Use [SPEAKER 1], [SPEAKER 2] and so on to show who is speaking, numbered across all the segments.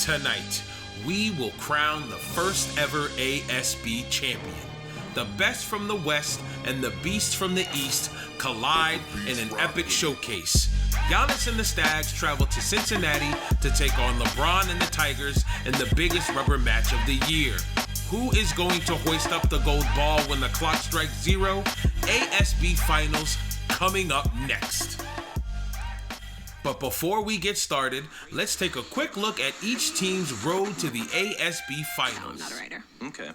[SPEAKER 1] Tonight, we will crown the first ever ASB champion. The best from the West and the beast from the East collide in an epic showcase. Giannis and the Stags travel to Cincinnati to take on LeBron and the Tigers in the biggest rubber match of the year. Who is going to hoist up the gold ball when the clock strikes 0? ASB Finals coming up next. But before we get started, let's take a quick look at each team's road to the ASB Finals.
[SPEAKER 2] I'm not a writer.
[SPEAKER 3] Okay.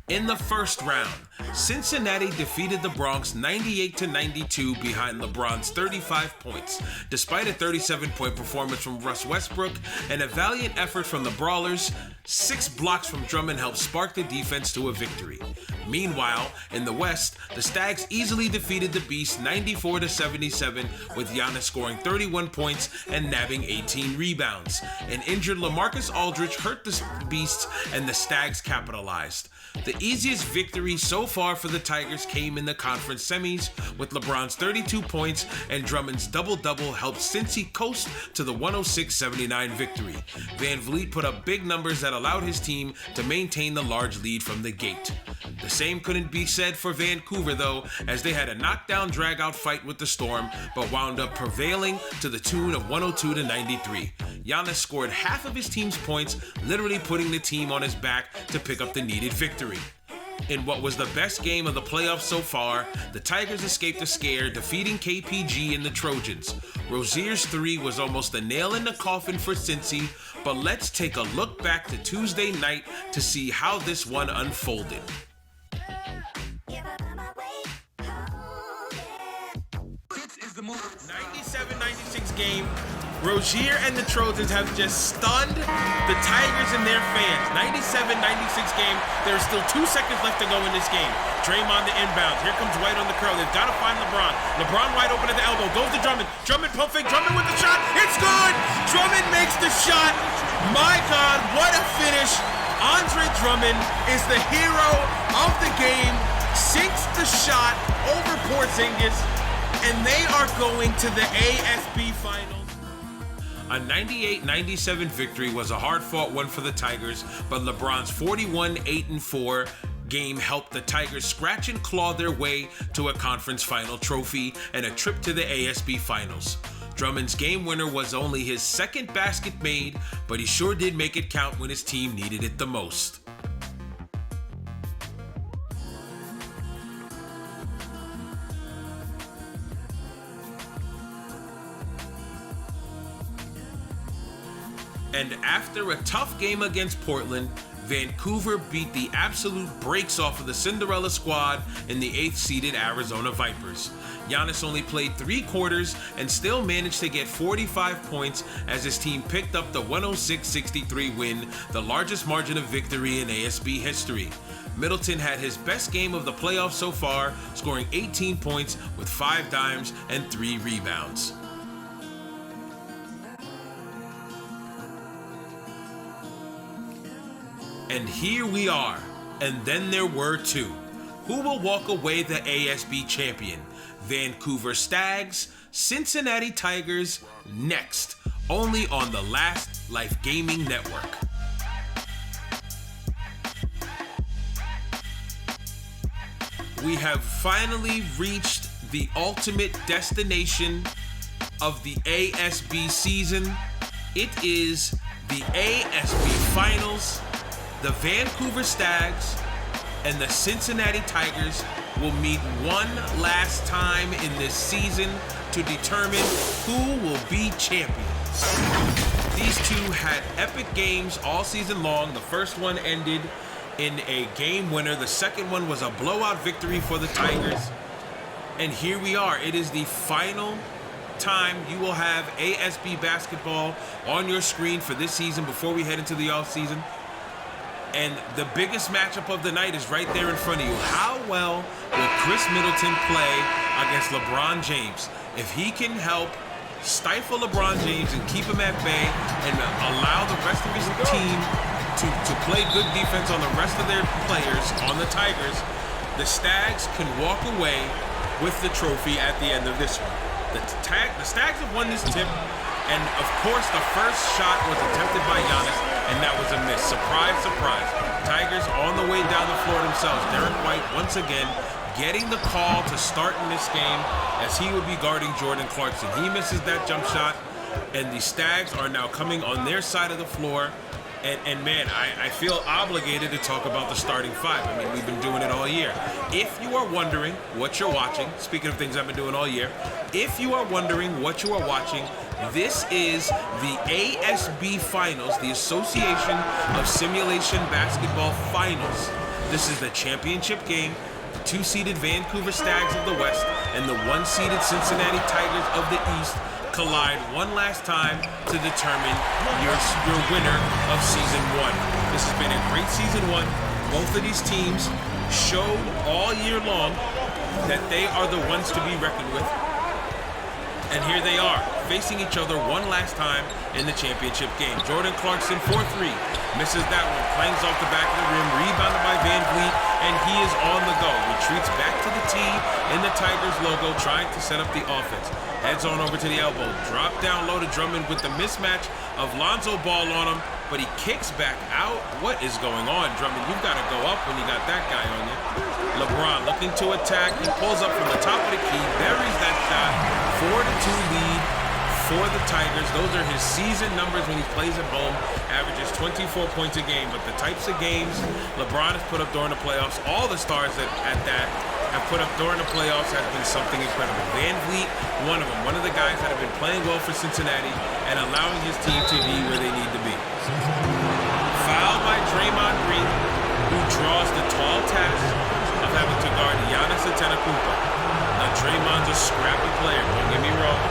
[SPEAKER 1] In the first round, Cincinnati defeated the Bronx 98-92 behind LeBron's 35 points, despite a 37-point performance from Russ Westbrook and a valiant effort from the Brawlers. 6 blocks from Drummond helped spark the defense to a victory. Meanwhile, in the West, the Stags easily defeated the Beast 94-77, with Giannis scoring 31 points and nabbing 18 rebounds. An injured LaMarcus Aldridge hurt the Beasts, and the Stags capitalized. The easiest victory so far for the Tigers came in the conference semis, with LeBron's 32 points and Drummond's double-double helped Cincy coast to the 106-79 victory. Van Vliet put up big numbers that allowed his team to maintain the large lead from the gate. The same couldn't be said for Vancouver though, as they had a knockdown drag-out fight with the Storm, but wound up prevailing to the tune of 102-93. Giannis scored half of his team's points, literally putting the team on his back to pick up the needed victory. In what was the best game of the playoffs so far, the Tigers escaped a scare, defeating KPG and the Trojans. Rozier's 3 was almost a nail in the coffin for Cincy, but let's take a look back to Tuesday night to see how this one unfolded. 97-96 game. Rozier and the Trojans have just stunned the Tigers and their fans. 97-96 game. There's still 2 seconds left to go in this game. Draymond the inbounds. Here comes White on the curl. They've got to find LeBron. LeBron wide open at the elbow. Goes to Drummond. Drummond pump fake. Drummond with the shot. It's good! Drummond makes the shot. My God, what a finish. Andre Drummond is the hero of the game. Sinks the shot over Porzingis, and they are going to the ASB Finals. A 98-97 victory was a hard-fought one for the Tigers, but LeBron's 41-8-4 game helped the Tigers scratch and claw their way to a conference final trophy and a trip to the ASB Finals. Drummond's game winner was only his second basket made, but he sure did make it count when his team needed it the most. And after a tough game against Portland, Vancouver beat the absolute brakes off of the Cinderella squad in the 8th-seeded Arizona Vipers. Giannis only played 3 quarters and still managed to get 45 points as his team picked up the 106-63 win, the largest margin of victory in ASB history. Middleton had his best game of the playoffs so far, scoring 18 points with 5 dimes and 3 rebounds. And here we are, and then there were 2. Who will walk away the ASB champion? Vancouver Stags, Cincinnati Tigers, next, only on the Last Life Gaming Network. We have finally reached the ultimate destination of the ASB season. It is the ASB Finals. The Vancouver Stags and the Cincinnati Tigers will meet one last time in this season to determine who will be champions. These 2 had epic games all season long. The first one ended in a game winner. The second one was a blowout victory for the Tigers. And here we are. It is the final time you will have ASB basketball on your screen for this season before we head into the off season. And the biggest matchup of the night is right there in front of you. How well will Chris Middleton play against LeBron James? If he can help stifle LeBron James and keep him at bay and allow the rest of his team to play good defense on the rest of their players on the Tigers, the Stags can walk away with the trophy at the end of this one. The Stags have won this tip And of course, the first shot was attempted by Giannis, and that was a miss. Surprise, surprise. Tigers on the way down the floor themselves. Derek White once again getting the call to start in this game as he would be guarding Jordan Clarkson. He misses that jump shot, and the Stags are now coming on their side of the floor. And man, I feel obligated to talk about the starting five. I mean, we've been doing it all year. If you are wondering what you're watching, speaking of things I've been doing all year, if you are wondering what you are watching, this is the ASB Finals, the Association of Simulation Basketball Finals. This is the championship game. The 2-seeded Vancouver Stags of the West and the 1-seeded Cincinnati Tigers of the East collide one last time to determine your winner of Season 1. This has been a great Season 1. Both of these teams showed all year long that they are the ones to be reckoned with. And here they are, facing each other one last time in the championship game. Jordan Clarkson, 4-3, misses that one, clangs off the back of the rim, rebounded by Van Vliet, and he is on the go. Retreats back to the tee in the Tigers logo, trying to set up the offense. Heads on over to the elbow, drop down low to Drummond with the mismatch of Lonzo Ball on him, but he kicks back out. What is going on, Drummond? You've got to go up when you got that guy on you. LeBron looking to attack. He pulls up from the top of the key, buries that shot. 4-2 lead for the Tigers. Those are his season numbers when he plays at home. Averages 24 points a game. But the types of games LeBron has put up during the playoffs, all the stars at that have put up during the playoffs has been something incredible. Van Vliet, one of them, one of the guys that have been playing well for Cincinnati and allowing his team to be where they need to be. Fouled by Draymond Green, who draws the tall task of having to guard Giannis Antetokounmpo. Now Draymond's a scrappy player, don't get me wrong.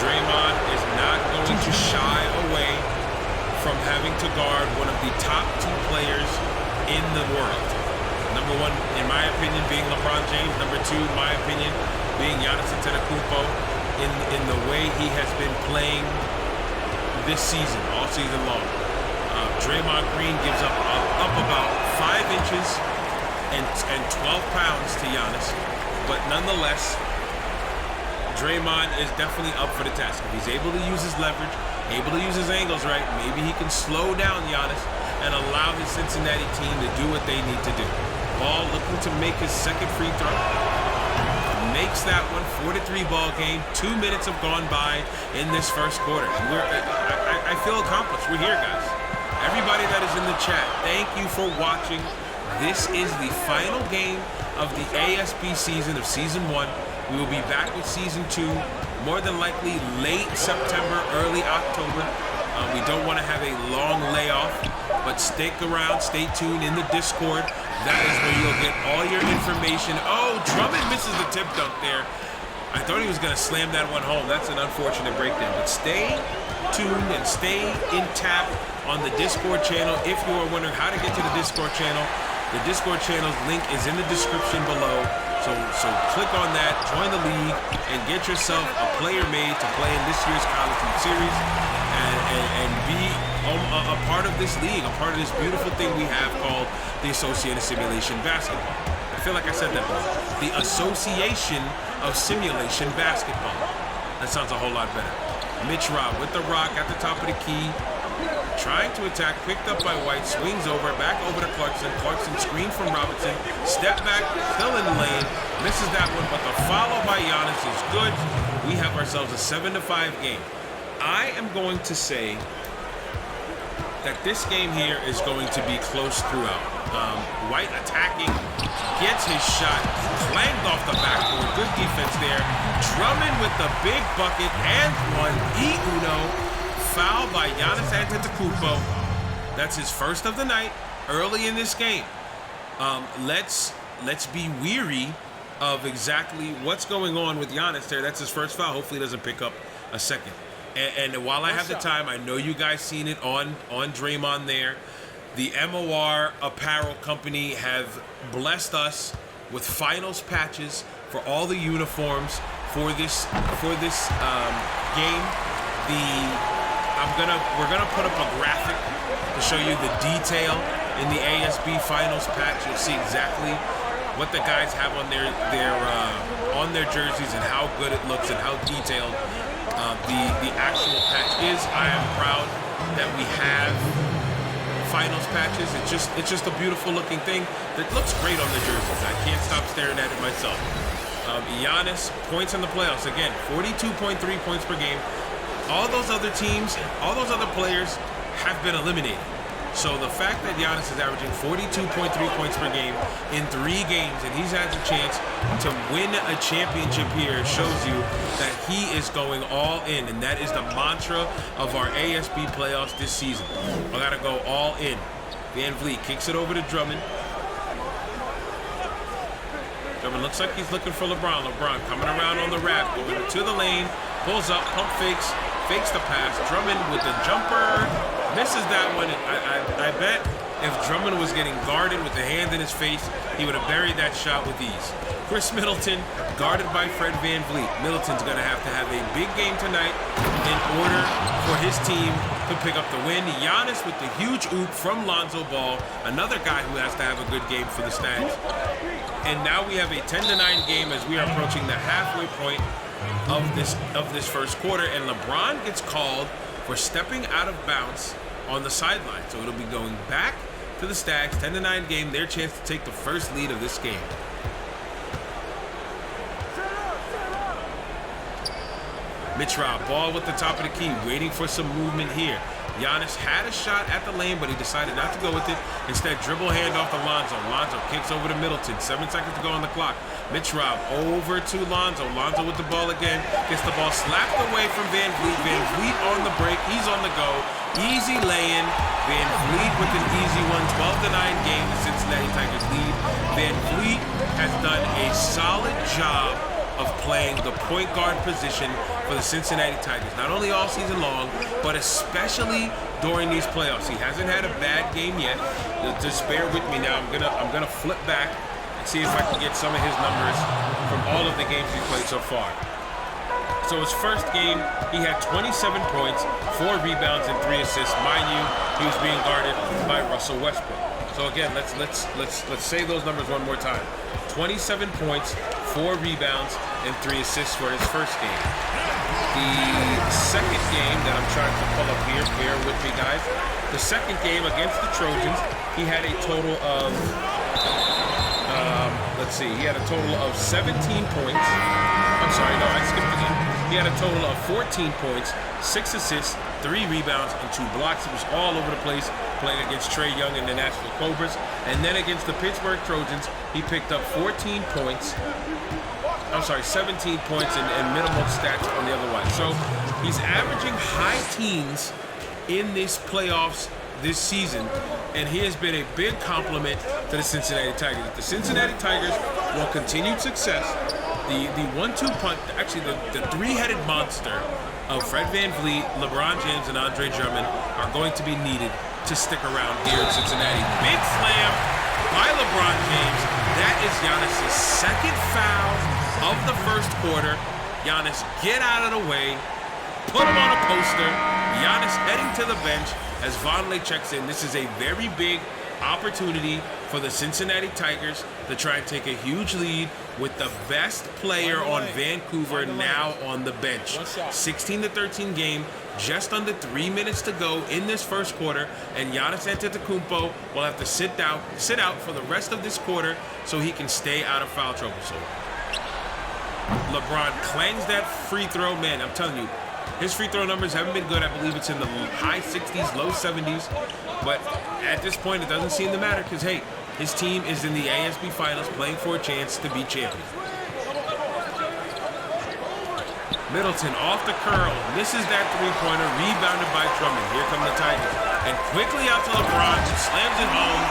[SPEAKER 1] Draymond is not going to shy away from having to guard one of the top 2 players in the world. Number 1, in my opinion, being LeBron James. Number 2, in my opinion, being Giannis Antetokounmpo in the way he has been playing this season, all season long. Draymond Green gives up about 5 inches and 12 pounds to Giannis, but nonetheless, Draymond is definitely up for the task. If he's able to use his leverage, able to use his angles right, maybe he can slow down Giannis and allow his Cincinnati team to do what they need to do. Ball looking to make his second free throw. Makes that one. 4-3 ball game. 2 minutes have gone by in this first quarter. I feel accomplished. We're here, guys. Everybody that is in the chat, thank you for watching. This is the final game of the ASB season of Season 1. We will be back with Season 2, more than likely late September, early October. We don't want to have a long layoff, but stick around, stay tuned in the Discord. That is where you'll get all your information. Oh, Drummond misses the tip dunk there. I thought he was going to slam that one home. That's an unfortunate breakdown. But stay tuned and stay in tap on the Discord channel. If you are wondering how to get to the Discord channel, the Discord channel's link is in the description below. So click on that, join the league, and get yourself a player made to play in this year's College League Series and be a part of this league, a part of this beautiful thing we have called the Associated Simulation Basketball. I feel like I said that wrong. The Association of Simulation Basketball. That sounds a whole lot better. Mitch Robb with the rock at the top of the key. Trying to attack, picked up by White, swings over, back over to Clarkson. Clarkson screen from Robinson. Step back, still in the lane. Misses that one, but the follow by Giannis is good. We have ourselves a 7-5 game. I am going to say that this game here is going to be close throughout. White attacking, gets his shot, clanged off the backboard. Good defense there. Drummond with the big bucket and one. Uno. Foul by Giannis Antetokounmpo. That's his first of the night early in this game. Let's be weary of exactly what's going on with Giannis there. That's his first foul. Hopefully he doesn't pick up a second. And while I have the time, I know you guys seen it on Draymond there. The MOR Apparel Company have blessed us with finals patches for all the uniforms for this game. We're gonna put up a graphic to show you the detail in the ASB Finals patch. You'll see exactly what the guys have on their jerseys and how good it looks and how detailed The actual patch is, I am proud that we have finals patches. It's just a beautiful looking thing that looks great on the jerseys. I can't stop staring at it myself. Giannis, points in the playoffs. Again, 42.3 points per game. All those other teams, all those other players have been eliminated. So the fact that Giannis is averaging 42.3 points per game in 3 games and he's had the chance to win a championship here shows you that he is going all in, and that is the mantra of our ASB playoffs this season. I gotta go all in. Van Vliet kicks it over to Drummond. Drummond looks like he's looking for LeBron. LeBron coming around on the wrap, going to the lane, pulls up, pump fakes the pass. Drummond with the jumper, misses that one. I bet if Drummond was getting guarded with the hand in his face, he would have buried that shot with ease. Chris Middleton, guarded by Fred VanVleet. Middleton's going to have a big game tonight in order for his team to pick up the win. Giannis with the huge oop from Lonzo Ball, another guy who has to have a good game for the Stags. And now we have a 10-9 game as we are approaching the halfway point of this first quarter, and LeBron gets called for stepping out of bounds on the sideline. So it'll be going back to the Stags, 10-9 game, their chance to take the first lead of this game. Mitch Rob, ball with the top of the key, waiting for some movement here. Giannis had a shot at the lane, but he decided not to go with it. Instead, dribble handoff to Lonzo. Lonzo kicks over to Middleton. 7 seconds to go on the clock. Mitch Rob over to Lonzo. Lonzo with the ball again. Gets the ball slapped away from Van Vliet. Van Vliet on the break. He's on the go. Easy lay-in. Van Vliet with an easy one. 12-9 game. The Cincinnati Tigers lead. Van Vliet has done a solid job of playing the point guard position for the Cincinnati Tigers, not only all season long, but especially during these playoffs. He hasn't had a bad game yet. Just bear with me now. I'm gonna flip back and see if I can get some of his numbers from all of the games he's played so far. So his first game, he had 27 points, 4 rebounds, and 3 assists. Mind you, he was being guarded by Russell Westbrook. So again, let's say those numbers one more time. 27 points, 4 rebounds, and 3 assists for his first game. The second game that I'm trying to pull up here, bear with me guys. The second game against the Trojans, he had a total of, he had a total of 17 points. I'm sorry, no, I skipped the game. He had a total of 14 points, 6 assists, 3 rebounds, and 2 blocks. He was all over the place playing against Trae Young and the Nashville Cobras. And then against the Pittsburgh Trojans, he picked up 17 points and minimal stats on the other one. So he's averaging high teens in these playoffs this season, and he has been a big compliment to the Cincinnati Tigers. If the Cincinnati Tigers will continue success, the 1-2 punch, actually the 3-headed monster of Fred VanVleet, LeBron James, and Andre Drummond are going to be needed to stick around here in Cincinnati. Big slam by LeBron James. That is Giannis' second foul of the first quarter. Giannis, get out of the way. Put him on a poster. Giannis heading to the bench as Vonleh checks in. This is a very big opportunity for the Cincinnati Tigers to try and take a huge lead with the best player on Vancouver now on the bench. 16-13 game, just under 3 minutes to go in this first quarter, and Giannis Antetokounmpo will have to sit out for the rest of this quarter so he can stay out of foul trouble. So LeBron clangs that free throw. Man, I'm telling you, his free throw numbers haven't been good. I believe it's in the high 60s, low 70s. But at this point, it doesn't seem to matter because, hey, his team is in the ASB Finals playing for a chance to be champions. Middleton off the curl, misses that three-pointer, rebounded by Drummond. Here come the Tigers. And quickly out to LeBron, who slams it home.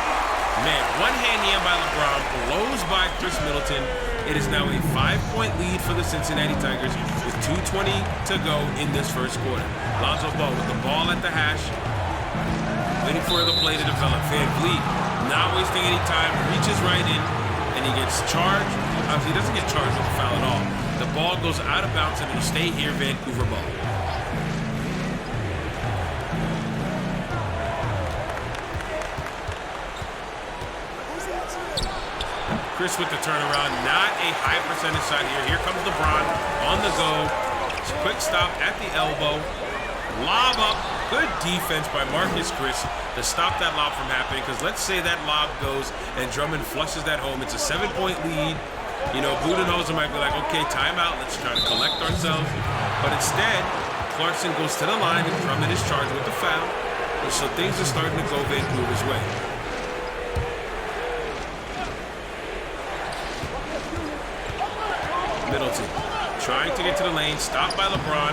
[SPEAKER 1] Man, one-hand jam by LeBron, blows by Chris Middleton. It is now a 5-point lead for the Cincinnati Tigers with 2:20 to go in this first quarter. Lonzo Ball with the ball at the hash, waiting for the play to develop. VanVleet, not wasting any time, reaches right in, and he gets charged. Obviously, he doesn't get charged with the foul at all. The ball goes out of bounds, and it'll stay here, Vancouver ball. Chris with the turnaround, not a high percentage shot here. Here comes LeBron on the go, quick stop at the elbow. Lob up. Good defense by Marcus Chris to stop that lob from happening, because let's say that lob goes and Drummond flushes that home. It's a 7-point lead. You know, Budenholzer might be like, okay, timeout. Let's try to collect ourselves. But instead, Clarkson goes to the line and Drummond is charged with the foul. And so things are starting to go Vancouver's way. Middleton trying to get to the lane, stopped by LeBron.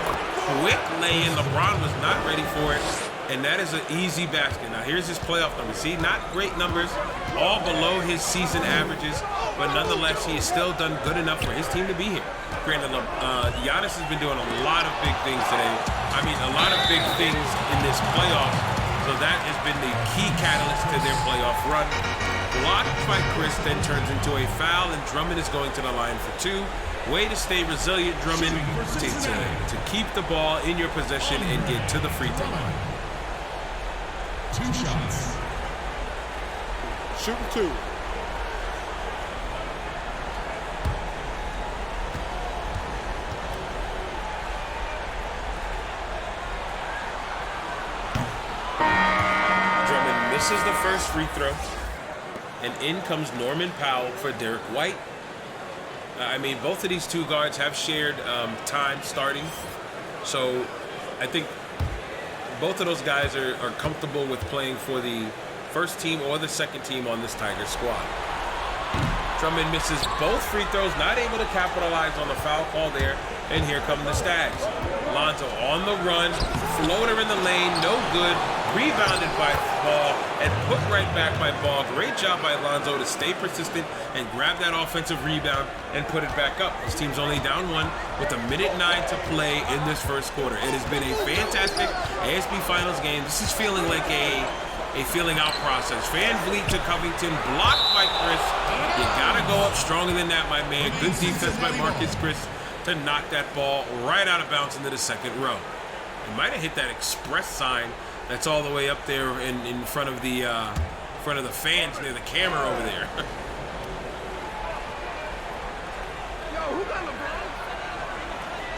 [SPEAKER 1] Quick lay-in. LeBron was not ready for it, and that is an easy basket. Now here's his playoff numbers. See, not great numbers, all below his season averages, but nonetheless, he has still done good enough for his team to be here. Granted, Giannis has been doing a lot of big things today. I mean, a lot of big things in this playoff, so that has been the key catalyst to their playoff run. Blocked by Chris, then turns into a foul, and Drummond is going to the line for 2. Way to stay resilient, Drummond, to keep the ball in your possession and get to the free throw line.
[SPEAKER 2] 2 shots. Shooting 2.
[SPEAKER 1] Drummond misses the first free throw, and in comes Norman Powell for Derek White. I mean, both of these two guards have shared time starting, so I think both of those guys are comfortable with playing for the first team or the second team on this Tigers squad. Drummond misses both free throws, not able to capitalize on the foul call there, and here come the Stags. Lonzo on the run, floater in the lane, no good, rebounded by Ball, and put right back by Ball. Great job by Lonzo to stay persistent and grab that offensive rebound and put it back up. His team's only down 1 with 1:09 to play in this first quarter. It has been a fantastic ASB Finals game. This is feeling like a feeling out process. Van Vliet to Covington, blocked by Chris. You gotta go up stronger than that, my man. Good defense by Marcus Chris to knock that ball right out of bounds into the second row. He might have hit that express sign that's all the way up there in front of the fans near the camera over there.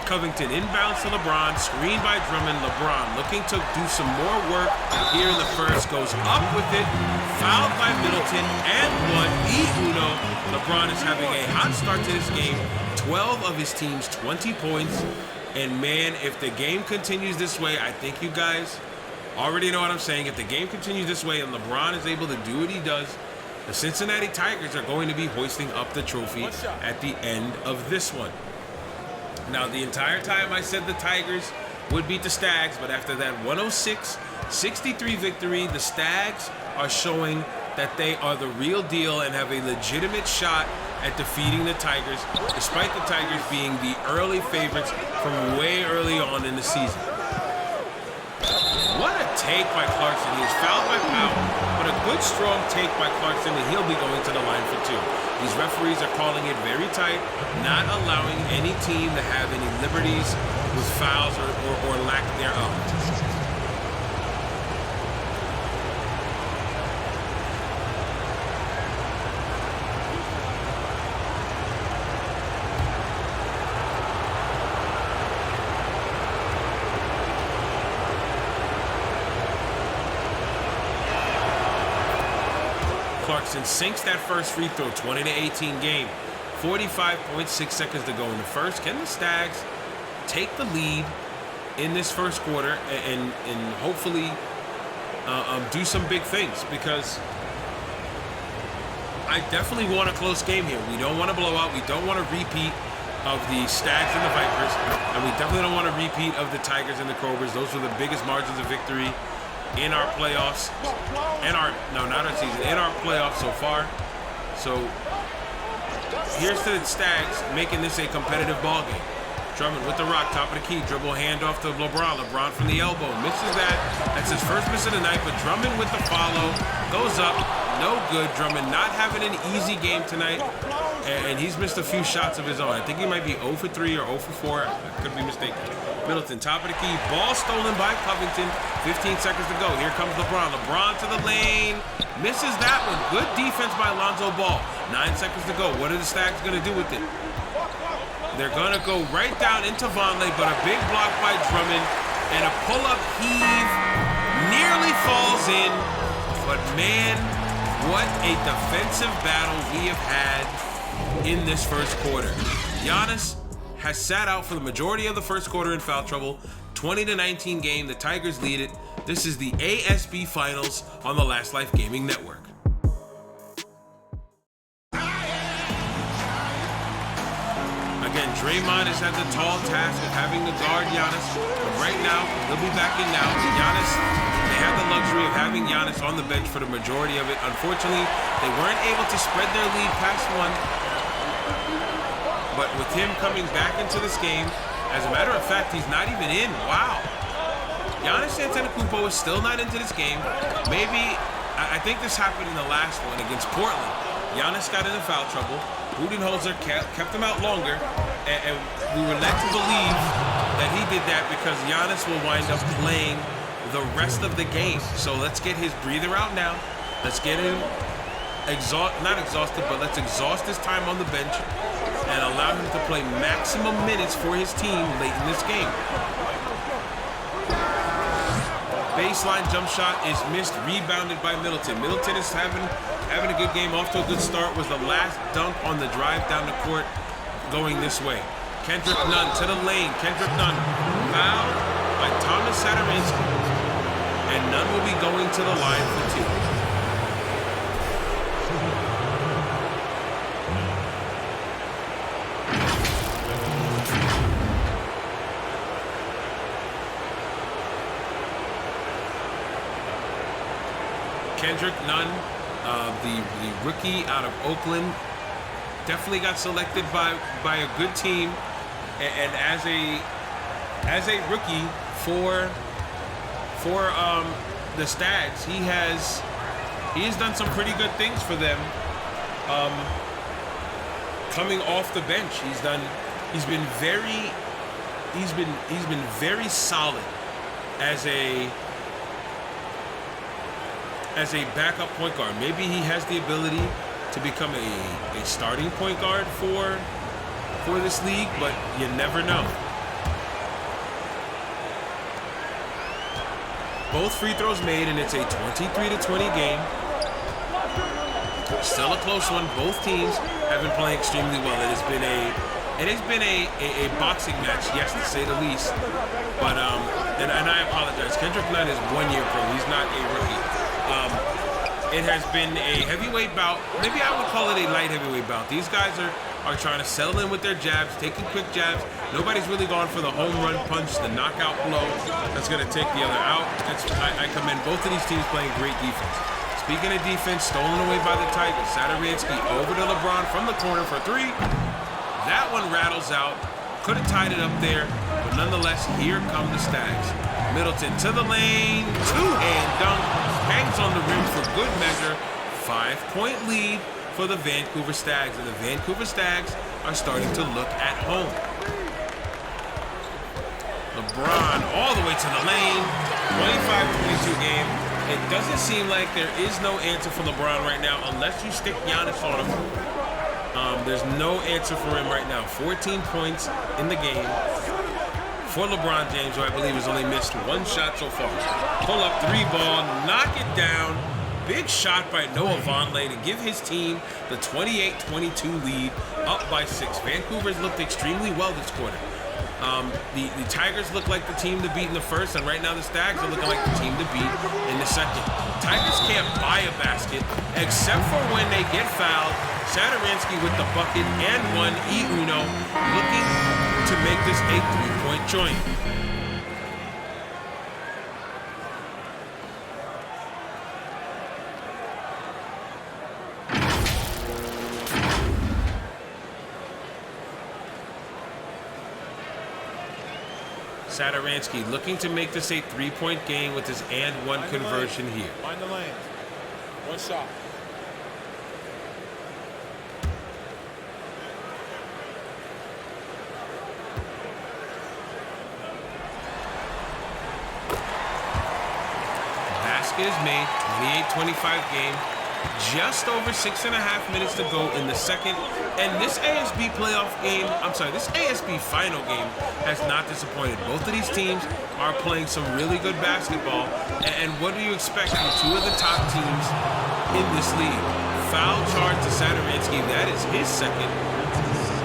[SPEAKER 1] Covington inbounds to LeBron, screened by Drummond. LeBron looking to do some more work here in the first, goes up with it, fouled by Middleton, and 1. Uno. LeBron is having a hot start to this game. 12 of his team's 20 points. And man, if the game continues this way, I think you guys already know what I'm saying. If the game continues this way and LeBron is able to do what he does, the Cincinnati Tigers are going to be hoisting up the trophy at the end of this one. Now, the entire time I said the Tigers would beat the Stags, but after that 106-63 victory, the Stags are showing that they are the real deal and have a legitimate shot at defeating the Tigers, despite the Tigers being the early favorites from way early on in the season. What a take by Clarkson. He is fouled by Powell, but a good strong take by Clarkson, and he'll be going to the line for 2. These referees are calling it very tight, not allowing any team to have any liberties with fouls or lack thereof. Clarkson sinks that first free throw, 20-18 game. 45.6 seconds to go in the first. Can the Stags take the lead in this first quarter and hopefully do some big things? Because I definitely want a close game here. We don't want to blow out. We don't want a repeat of the Stags and the Vipers. And we definitely don't want a repeat of the Tigers and the Cobras. Those were the biggest margins of victory in our playoffs, in our playoffs so far. So here's to the Stags making this a competitive ball game. Drummond with the rock, top of the key, dribble handoff to LeBron. LeBron from the elbow, misses that. That's his first miss of the night, but Drummond with the follow, goes up, no good. Drummond not having an easy game tonight, and he's missed a few shots of his own. I think he might be 0 for 3 or 0 for 4. I could be mistaken. Middleton, top of the key, ball stolen by Covington. 15 seconds to go. Here comes LeBron. LeBron to the lane, misses that one. Good defense by Lonzo Ball. 9 seconds to go. What are the Stags going to do with it? They're going to go right down into Vonleh, but a big block by Drummond and a pull-up heave nearly falls in. But man, what a defensive battle we have had in this first quarter. Giannis has sat out for the majority of the first quarter in foul trouble. 20-19 game, the Tigers lead it. This is the ASB Finals on the Last Life Gaming Network. Again, Draymond has had the tall task of having to guard Giannis, but right now, he'll be back in now. Giannis, they had the luxury of having Giannis on the bench for the majority of it. Unfortunately, they weren't able to spread their lead past one, but with him coming back into this game, as a matter of fact, he's not even in. Wow. Giannis Antetokounmpo is still not into this game. Maybe, I think this happened in the last one against Portland. Giannis got into foul trouble. Budenholzer kept him out longer, and we were led to believe that he did that because Giannis will wind up playing the rest of the game. So let's get his breather out now. Let's get him not exhausted, but let's exhaust his time on the bench and allow him to play maximum minutes for his team late in this game. Baseline jump shot is missed, rebounded by Middleton. Middleton is having a good game, off to a good start. Was the last dunk on the drive down the court going this way. Kendrick Nunn to the lane. Kendrick Nunn fouled by Thomas Satoransky. And Nunn will be going to the line for two. Kendrick Nunn, the rookie out of Oakland, definitely got selected by a good team, and as a rookie for the Stags, he has done some pretty good things for them. Coming off the bench, he's been very solid as a backup point guard. Maybe he has the ability to become a starting point guard for this league, but you never know. Both free throws made, and it's a 23-20 game. Still a close one. Both teams have been playing extremely well. It has been a boxing match, yes, to say the least. But and I apologize. Kendrick Nunn is 1 year pro. He's not a rookie. It has been a heavyweight bout. Maybe I would call it a light heavyweight bout. These guys are trying to settle in with their jabs, taking quick jabs. Nobody's really gone for the home run punch, the knockout blow that's going to take the other out. I commend both of these teams playing great defense. Speaking of defense, stolen away by the Tigers. Satoransky over to LeBron from the corner for three. That one rattles out. Could have tied it up there, but nonetheless, here come the Stags. Middleton to the lane, two-hand dunk, hangs on the rim for good measure. 5-point lead for the Vancouver Stags, and the Vancouver Stags are starting to look at home. LeBron all the way to the lane, 25-22 game. It doesn't seem like there is no answer for LeBron right now unless you stick Giannis on him. There's no answer for him right now. 14 points in the game for LeBron James, who I believe has only missed one shot so far. Pull up three ball, knock it down. Big shot by Noah Vonleh to give his team the 28-22 lead, up by 6. Vancouver's looked extremely well this quarter. The Tigers look like the team to beat in the first, and right now the Stags are looking like the team to beat in the second. Tigers can't buy a basket except for when they get fouled. Satoransky with the bucket and one. Uno looking to make this a 3-point joint. Satoransky looking to make this a 3-point game with his and one conversion here.
[SPEAKER 3] Find the lane. One shot.
[SPEAKER 1] Basket is made. 28-25 game. Just over 6.5 minutes to go in the second, and this ASB this ASB final game has not disappointed. Both of these teams are playing some really good basketball, and what do you expect from two of the top teams in this league? Foul charge to Sadaransky, that is his second,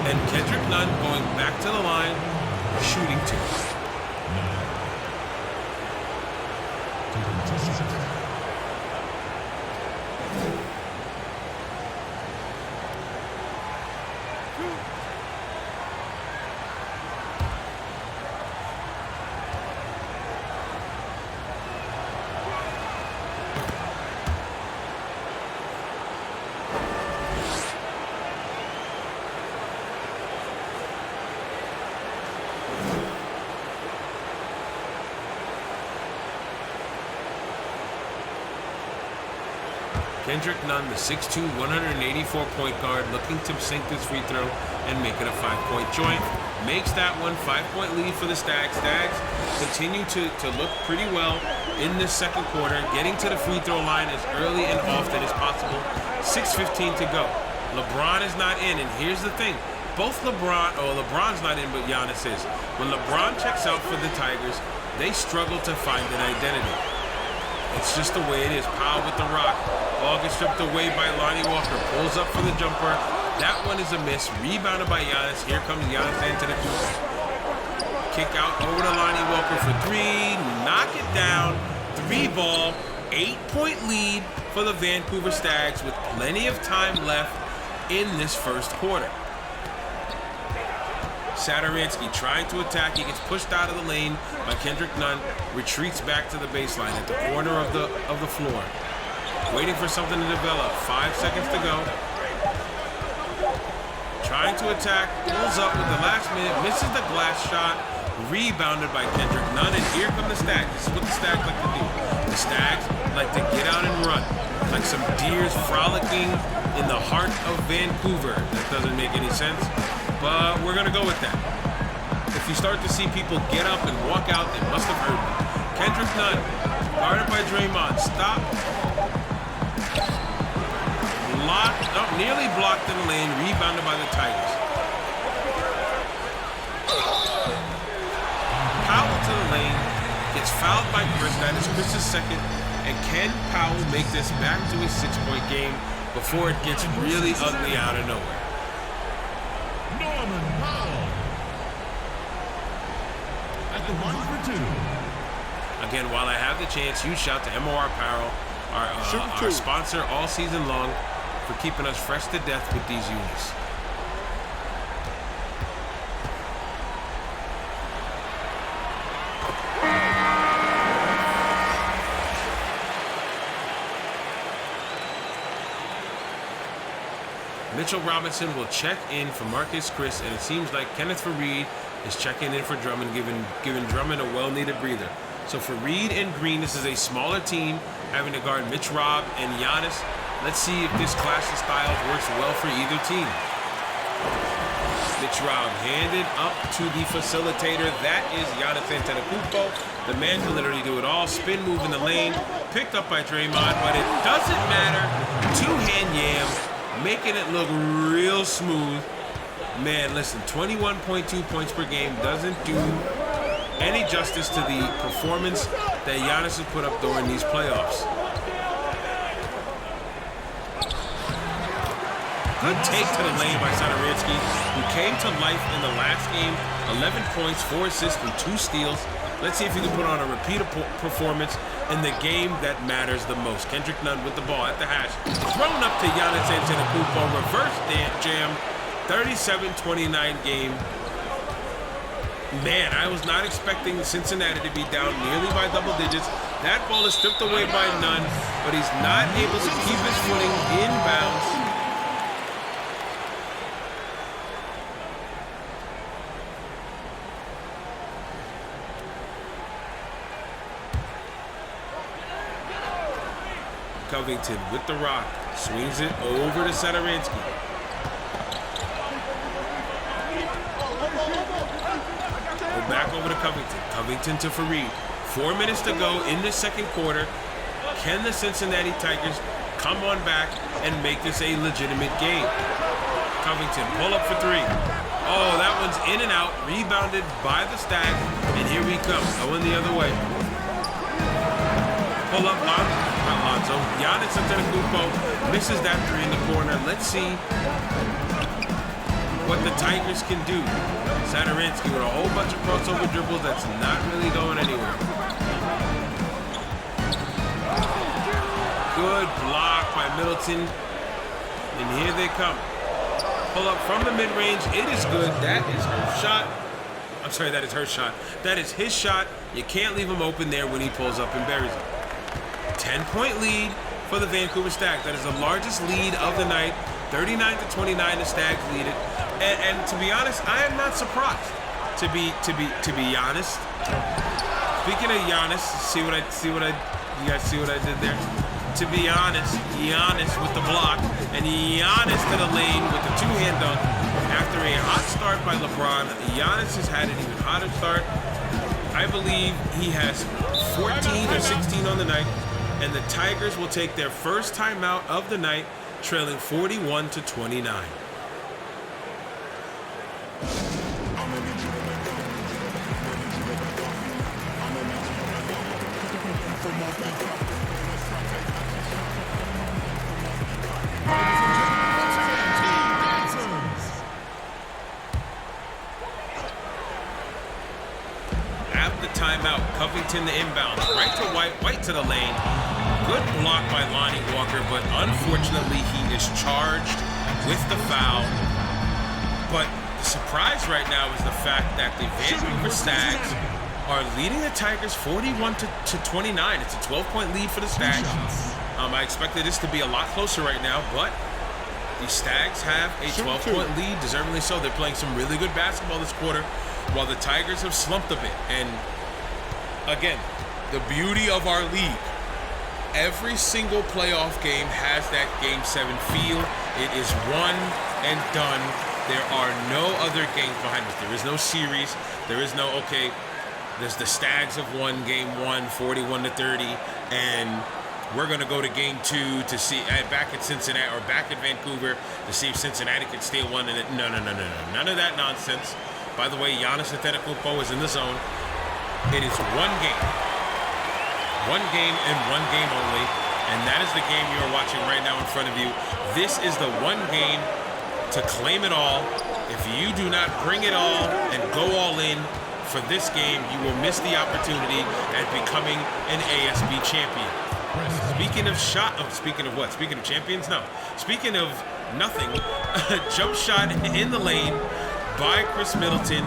[SPEAKER 1] and Kendrick Nunn going back to the line, shooting two. Kendrick Nunn, the 6'2", 184-point guard, looking to sink this free throw and make it a 5-point joint. Makes that one, 5-point lead for the Stags. Stags continue to look pretty well in this second quarter, getting to the free throw line as early and often as possible. 6:15 to go. LeBron is not in, and here's the thing. LeBron's not in, but Giannis is. When LeBron checks out for the Tigers, they struggle to find an identity. It's just the way it is. Powell with the rock. Ball gets stripped away by Lonnie Walker. Pulls up for the jumper. That one is a miss. Rebounded by Giannis. Here comes Giannis into the court. Kick out over to Lonnie Walker for three. Knock it down. 3-ball. 8-point lead for the Vancouver Stags with plenty of time left in this first quarter. Sadaransky trying to attack. He gets pushed out of the lane by Kendrick Nunn. Retreats back to the baseline at the corner of the floor. Waiting for something to develop. 5 seconds to go. Trying to attack. Pulls up with the last minute. Misses the glass shot. Rebounded by Kendrick Nunn. And here come the Stags. This is what the Stags like to do. The Stags like to get out and run. Like some deers frolicking in the heart of Vancouver. That doesn't make any sense. But we're going to go with that. If you start to see people get up and walk out, they must have heard me. Kendrick Nunn, guarded by Draymond. Stop. Nearly blocked in the lane. Rebounded by the Tigers. Powell to the lane. Gets fouled by Chris. That is Chris's second. And can Powell make this back to a 6-point game before it gets really ugly out of nowhere?
[SPEAKER 2] At the line for two.
[SPEAKER 1] Again, while I have the chance, huge shout to MOR Apparel, our sponsor all season long, for keeping us fresh to death with these units. Mitchell Robinson will check in for Marcus Chris, and it seems like Kenneth Faried is checking in for Drummond, giving Drummond a well-needed breather. So for Reed and Green, this is a smaller team having to guard Mitch Rob and Giannis. Let's see if this clash of styles works well for either team. Mitch Rob handed up to the facilitator. That is Giannis Antetokounmpo. The man can literally do it all. Spin move in the lane. Picked up by Draymond, but it doesn't matter. Two-hand yam, making it look real smooth. Man, listen, 21.2 points per game doesn't do any justice to the performance that Giannis has put up during these playoffs. Good take to the lane by Sadaransky, who came to life in the last game. 11 points, 4 assists, and 2 steals. Let's see if he can put on a repeat performance in the game that matters the most. Kendrick Nunn with the ball at the hash. Thrown up to Giannis Antetokounmpo. Reverse jam. 37-29 game. Man, I was not expecting Cincinnati to be down nearly by double digits. That ball is stripped away by Nunn, but he's not able to keep his footing inbounds. Covington with the rock. Swings it over to Sadaransky. Go back over to Covington. Covington to Faried. 4 minutes to go in the second quarter. Can the Cincinnati Tigers come on back and make this a legitimate game. Covington, pull up for three. Oh, that one's in and out, rebounded by the Stags, and here we come, going the other way. Pull up, Lonzo. Giannis Antetokounmpo misses that three in the corner. Let's see what the Tigers can do. Sadarinsky with a whole bunch of crossover dribbles that's not really going anywhere. Good block by Middleton. And here they come. Pull up from the mid-range. It is good. That is her shot. I'm sorry, that is her shot. That is his shot. You can't leave him open there when he pulls up and buries it. 10-point lead for the Vancouver Stags. That is the largest lead of the night. 39-29, the Stags lead it. And to be honest, I am not surprised. To be honest. Speaking of Giannis, you guys see what I did there? To be honest, Giannis with the block, and Giannis to the lane with the two-hand dunk. After a hot start by LeBron, Giannis has had an even hotter start. I believe he has 14 or 16 on the night, and the Tigers will take their first timeout of the night, trailing 41-29. At the timeout, Covington the inbound, right to White to the lane. Good block by Lonnie Walker, but unfortunately he is charged with the foul. But the surprise right now is the fact that the Vancouver Stags are leading the Tigers 41-29. It's a 12-point lead for the Stags. I expected this to be a lot closer right now, but the Stags have a 12-point lead, deservingly so. They're playing some really good basketball this quarter, while the Tigers have slumped a bit. And again, the beauty of our league, every single playoff game has that Game 7 feel. It is one and done. There are no other games behind it. There is no series. There is no, okay, there's the Stags have won Game 1, 41-30, and we're going to go to Game 2 to see back at Cincinnati or back at Vancouver to see if Cincinnati can steal one. And no. None of that nonsense. By the way, Giannis Antetokounmpo is in the zone. It is one game. One game and one game only. And that is the game you are watching right now in front of you. This is the one game to claim it all. If you do not bring it all and go all in for this game, you will miss the opportunity at becoming an ASB champion. Speaking of speaking of what? Speaking of champions? No. Speaking of nothing, jump shot in the lane by Chris Middleton.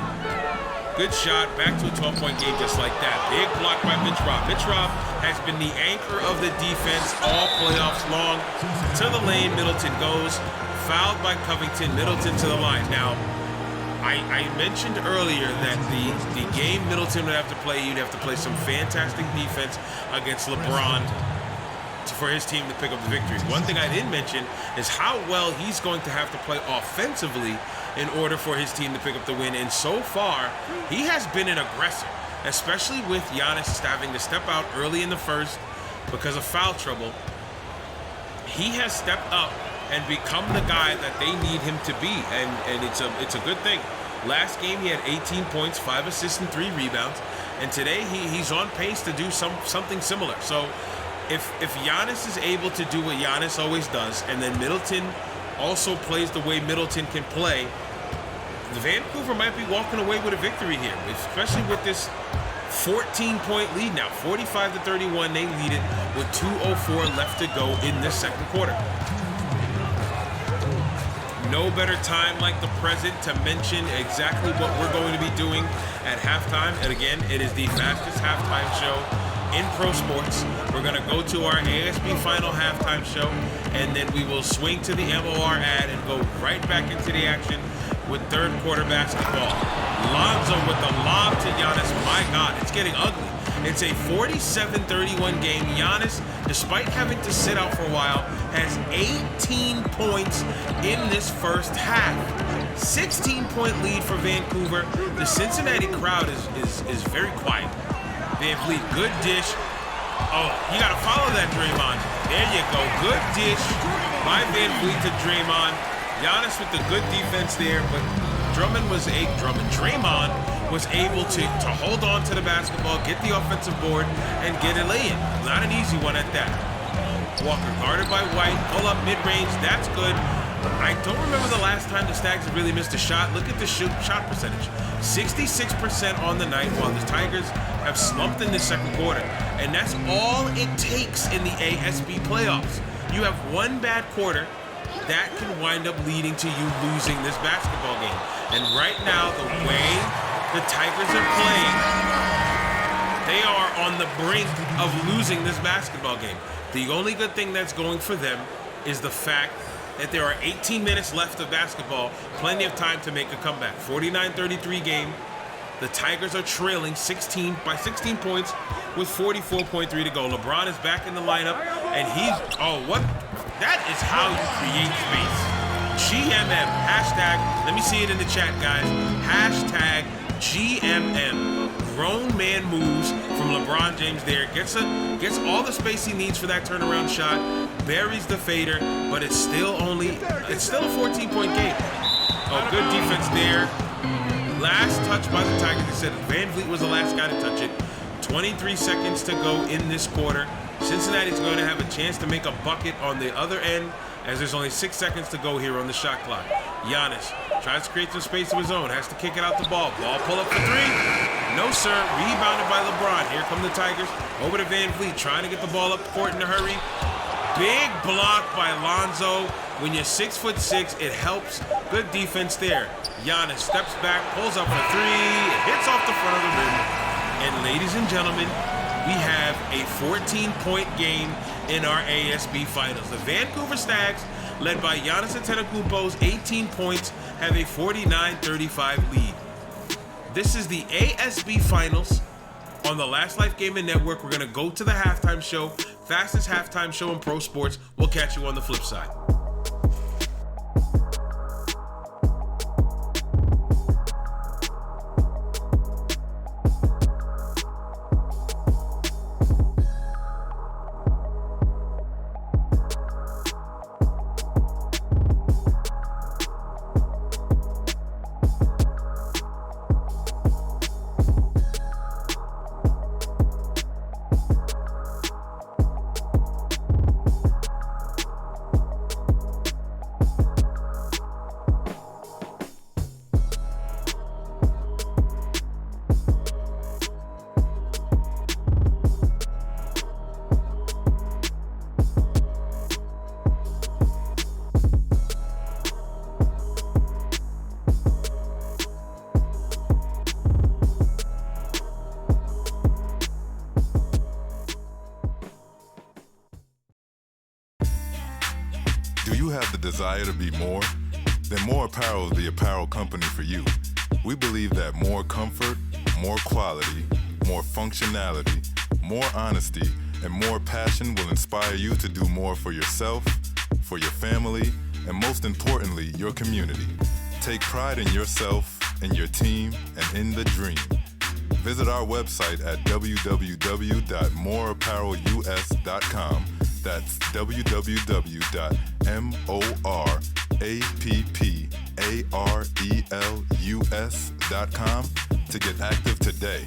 [SPEAKER 1] Good shot, back to a 12-point game just like that. Big block by Mitch Robb. Mitch Robb has been the anchor of the defense all playoffs long. To the lane, Middleton goes. Fouled by Covington, Middleton to the line. Now, I mentioned earlier that the game Middleton would have to play, you'd have to play some fantastic defense against LeBron for his team to pick up the victory. One thing I didn't mention is how well he's going to have to play offensively in order for his team to pick up the win. And so far, he has been an aggressor, especially with Giannis having to step out early in the first because of foul trouble. He has stepped up and become the guy that they need him to be, and it's a good thing. Last game he had 18 points, 5 assists and 3 rebounds, and today he's on pace to do something similar. So if Giannis is able to do what Giannis always does, and then Middleton also plays the way Middleton can play, the Vancouver might be walking away with a victory here, especially with this 14-point lead now. 45-31, they lead it with 2:04 left to go in this second quarter. No better time like the present to mention exactly what we're going to be doing at halftime. And again, it is the fastest halftime show in pro sports. We're going to go to our ASB final halftime show, and then we will swing to the MOR ad and go right back into the action with third quarter basketball. Lonzo with the lob to Giannis. My God, it's getting ugly. It's a 47-31 game. Giannis, despite having to sit out for a while, has 18 points in this first half. 16-point lead for Vancouver. The Cincinnati crowd is very quiet. Van Vliet, good dish. Oh, you got to follow that, Draymond. There you go. Good dish by Van Vliet to Draymond. Giannis with the good defense there, but Draymond was able to hold on to the basketball, get the offensive board, and get a lay-in. Not an easy one at that. Walker guarded by White, pull up mid-range, that's good. I don't remember the last time the Stags have really missed a shot. Look at the shot percentage. 66% on the night, while the Tigers have slumped in the second quarter. And that's all it takes in the ASB playoffs. You have one bad quarter, that can wind up leading to you losing this basketball game. And right now, the way the Tigers are playing, they are on the brink of losing this basketball game. The only good thing that's going for them is the fact that there are 18 minutes left of basketball, plenty of time to make a comeback. 49-33 game. The Tigers are trailing 16 points with 44.3 to go. LeBron is back in the lineup, and that is how you create space. GMM, hashtag, let me see it in the chat, guys. Hashtag GMM. Grown man moves from LeBron James there. Gets all the space he needs for that turnaround shot. Buries the fader, but it's still a 14-point game. Oh, good defense there. Last touch by the Tigers. They said Van Vliet was the last guy to touch it. 23 seconds to go in this quarter. Cincinnati's going to have a chance to make a bucket on the other end, as there's only 6 seconds to go here on the shot clock. Giannis tries to create some space of his own, has to kick it out the ball. Ball pull up for three. No, sir. Rebounded by LeBron. Here come the Tigers. Over to Van Vliet, trying to get the ball up court in a hurry. Big block by Lonzo. When you're 6'6", it helps. Good defense there. Giannis steps back, pulls up for three. It hits off the front of the rim. And ladies and gentlemen, we have a 14-point game in our ASB Finals. The Vancouver Stags, led by Giannis Antetokounmpo's 18 points, have a 49-35 lead. This is the ASB Finals on the Last Life Gaming Network. We're going to go to the halftime show, fastest halftime show in pro sports. We'll catch you on the flip side.
[SPEAKER 4] Do you have the desire to be more? Then More Apparel is the apparel company for you. We believe that more comfort, more quality, more functionality, more honesty, and more passion will inspire you to do more for yourself, for your family, and most importantly, your community. Take pride in yourself, in your team, and in the dream. Visit our website at www.moreapparelus.com. That's www.moreapparelus.com to get active today.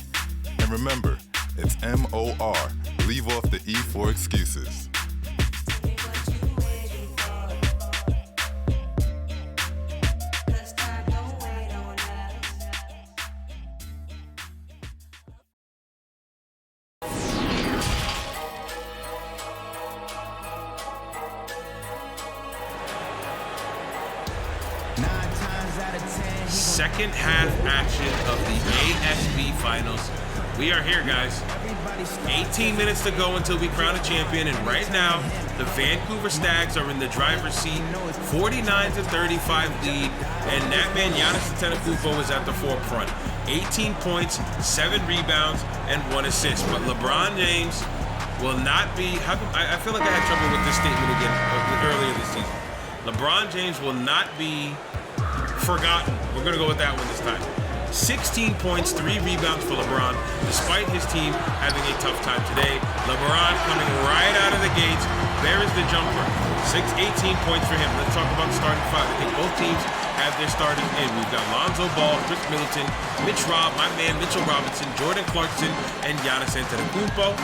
[SPEAKER 4] And remember, it's MOR. Leave off the E for excuses.
[SPEAKER 1] Second half action of the ASB Finals. We are here, guys. 18 minutes to go until we crown a champion, and right now, the Vancouver Stags are in the driver's seat, 49-35 lead, and that man, Giannis Antetokounmpo, is at the forefront. 18 points, 7 rebounds, and 1 assist. But LeBron James will not be, I feel like I had trouble with this statement again earlier this season. LeBron James will not be forgotten. We're going to go with that one this time. 16 points, 3 rebounds for LeBron, despite his team having a tough time today. LeBron coming right out of the gates, Bear is the jumper. 18 points for him. Let's talk about the starting five. I think both teams have their starters in. We've got Lonzo Ball, Chris Middleton, Mitch Robb, my man Mitchell Robinson, Jordan Clarkson, and Giannis Antetokounmpo.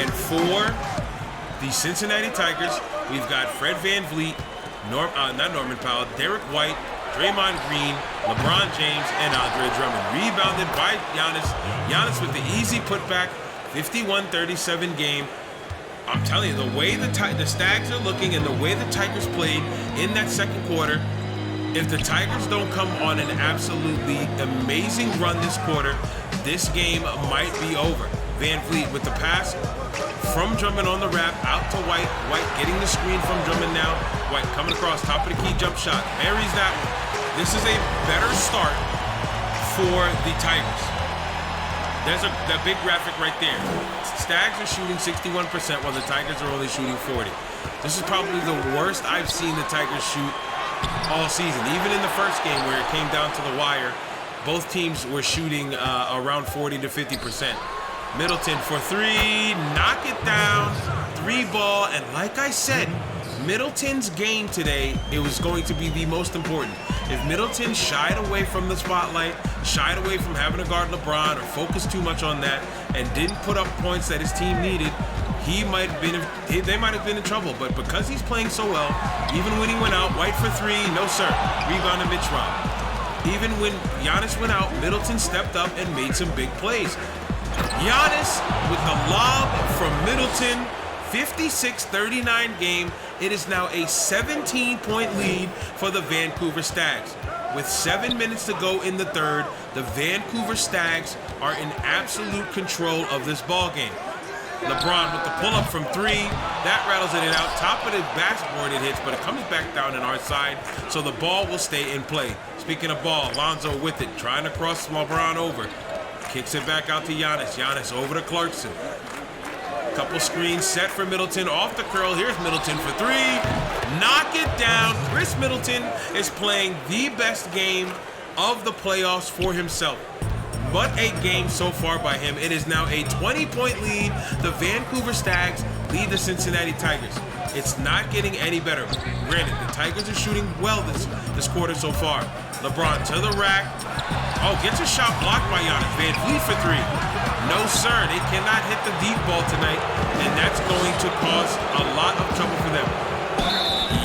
[SPEAKER 1] And for the Cincinnati Tigers, we've got Fred VanVleet, not Norman Powell, Derek White, Draymond Green, LeBron James, and Andre Drummond. Rebounded by Giannis. Giannis with the easy putback, 51-37 game. I'm telling you, the way the Stags are looking and the way the Tigers played in that second quarter, if the Tigers don't come on an absolutely amazing run this quarter, this game might be over. VanVleet with the pass from Drummond on the wrap, out to White. White getting the screen from Drummond now. White coming across, top of the key jump shot. Buries that one. This is a better start for the Tigers. There's that big graphic right there. Stags are shooting 61% while the Tigers are only shooting 40. This is probably the worst I've seen the Tigers shoot all season. Even in the first game where it came down to the wire, both teams were shooting around 40 to 50%. Middleton for three, knock it down, three ball, and like I said, Middleton's game today, it was going to be the most important. If Middleton shied away from the spotlight, shied away from having to guard LeBron or focused too much on that and didn't put up points that his team needed, they might have been in trouble. But because he's playing so well, even when he went out, White for three, no sir, rebound to Mitch Robb. Even when Giannis went out, Middleton stepped up and made some big plays. Giannis with the lob from Middleton, 56-39 game. It is now a 17-point lead for the Vancouver Stags. With 7 minutes to go in the third, the Vancouver Stags are in absolute control of this ball game. LeBron with the pull-up from three. That rattles it out. Top of the backboard it hits, but it comes back down on our side, so the ball will stay in play. Speaking of ball, Lonzo with it, trying to cross LeBron over. Kicks it back out to Giannis. Giannis over to Clarkson. Couple screens set for Middleton. Off the curl. Here's Middleton for three. Knock it down. Chris Middleton is playing the best game of the playoffs for himself. What a game so far by him. It is now a 20-point lead. The Vancouver Stags lead the Cincinnati Tigers. It's not getting any better. Granted, the Tigers are shooting well this quarter so far. LeBron to the rack. Oh, gets a shot blocked by Giannis. VanVleet for three. No, sir. They cannot hit the deep ball tonight, and that's going to cause a lot of trouble for them.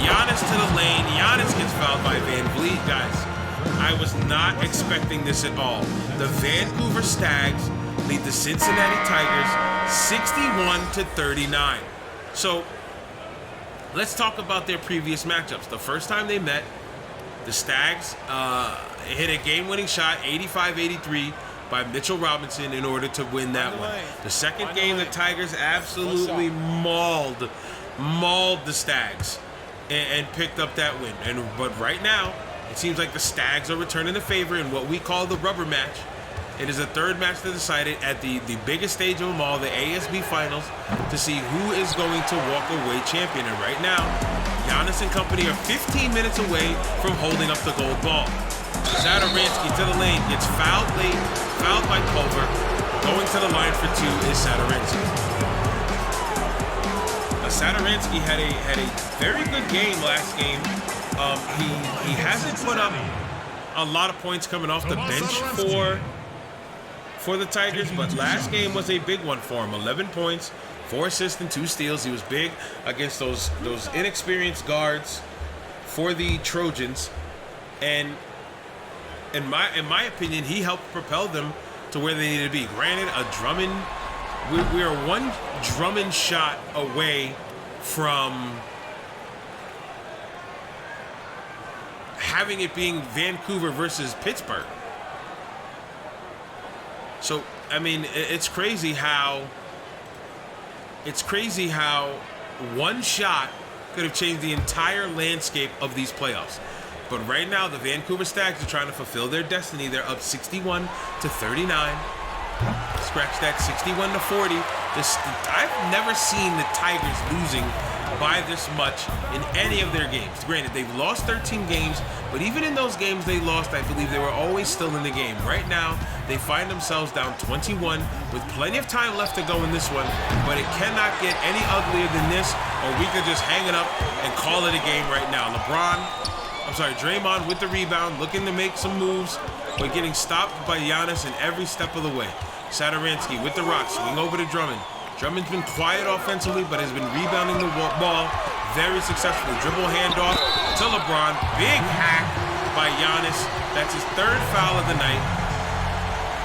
[SPEAKER 1] Giannis to the lane. Giannis gets fouled by VanVleet. Guys, I was not expecting this at all. The Vancouver Stags lead the Cincinnati Tigers 61-39. So, let's talk about their previous matchups. The first time they met, the Stags hit a game-winning shot, 85-83, by Mitchell Robinson in order to win that one. The second game, the Tigers absolutely mauled the Stags and picked up that win. But right now, it seems like the Stags are returning the favor in what we call the rubber match. It is the third match to decide it at the biggest stage of them all, the ASB Finals, to see who is going to walk away champion. And right now, Giannis and company are 15 minutes away from holding up the gold ball. Satoransky to the lane, gets fouled late, fouled by Culver. Going to the line for two is Satoransky. Satoransky had a very good game last game. He hasn't put up a lot of points coming off the bench for the Tigers, but last game was a big one for him. 11 points, 4 assists and 2 steals. He was big against those inexperienced guards for the Trojans, and in my opinion, he helped propel them to where they needed to be. Granted, a Drummond, we are one Drummond shot away from having it being Vancouver versus Pittsburgh. So, I mean, it's crazy how one shot could have changed the entire landscape of these playoffs. But right now, the Vancouver Stags are trying to fulfill their destiny. They're up 61-39. Scratch that, 61-40. I've never seen the Tigers losing by this much in any of their games. Granted, they've lost 13 games, but even in those games they lost, I believe they were always still in the game. Right now, they find themselves down 21 with plenty of time left to go in this one, but it cannot get any uglier than this, or we could just hang it up and call it a game right now. Draymond with the rebound, looking to make some moves, but getting stopped by Giannis in every step of the way. Satoransky with the rock, swing over to Drummond. Drummond's been quiet offensively, but has been rebounding the ball very successfully. Dribble handoff to LeBron. Big hack by Giannis. That's his third foul of the night.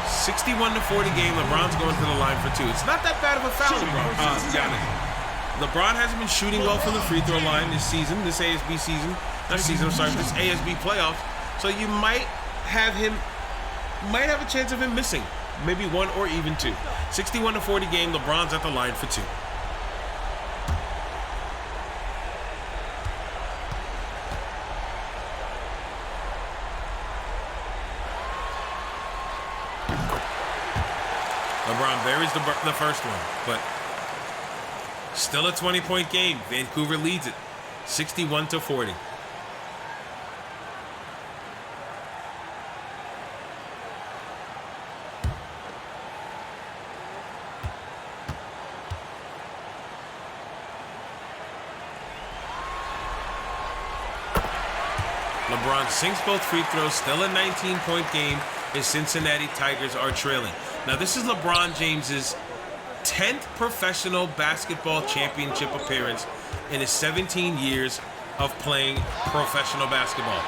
[SPEAKER 1] 61-40 game. LeBron's going to the line for two. It's not that bad of a foul, Giannis. LeBron hasn't been shooting well from the free throw line this season, this ASB season. This ASB playoffs. So you might have a chance of him missing. Maybe one or even two. 61-40 game. LeBron's at the line for two. LeBron buries the first one, but still a 20-point game. Vancouver leads it 61-40. LeBron sinks both free throws, still a 19-point game as Cincinnati Tigers are trailing. Now, this is LeBron James's 10th professional basketball championship appearance in his 17 years of playing professional basketball.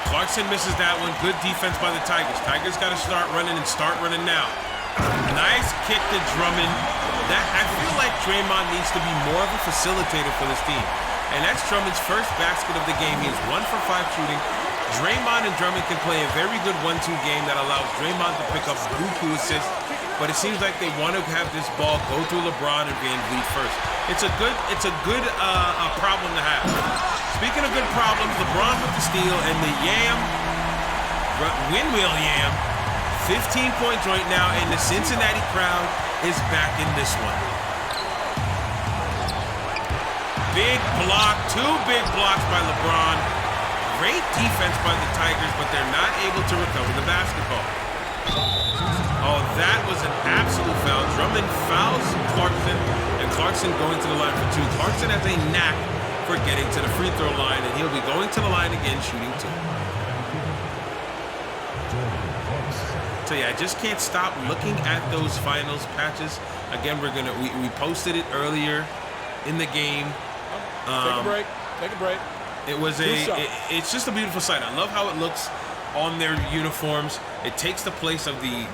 [SPEAKER 1] Clarkson misses that one. Good defense by the Tigers. Tigers got to start running now. Nice kick to Drummond. I feel like Draymond needs to be more of a facilitator for this team. And that's Drummond's first basket of the game. He is 1 for 5 shooting. Draymond and Drummond can play a very good 1-2 game that allows Draymond to pick up buku assists. But it seems like they want to have this ball go through LeBron and Van Vliet first. It's a good problem to have. Speaking of good problems, LeBron with the steal and the windmill yam, 15 points right now, and the Cincinnati crowd is back in this one. Big block, 2 big blocks by LeBron. Great defense by the Tigers, but they're not able to recover the basketball. Oh, that was an absolute foul. Drummond fouls Clarkson, and Clarkson going to the line for 2. Clarkson has a knack for getting to the free throw line, and he'll be going to the line again, shooting 2. So yeah, I just can't stop looking at those finals patches. Again, we posted it earlier in the game.
[SPEAKER 3] Take a break.
[SPEAKER 1] It's just a beautiful sight. I love how it looks on their uniforms. It takes the place of the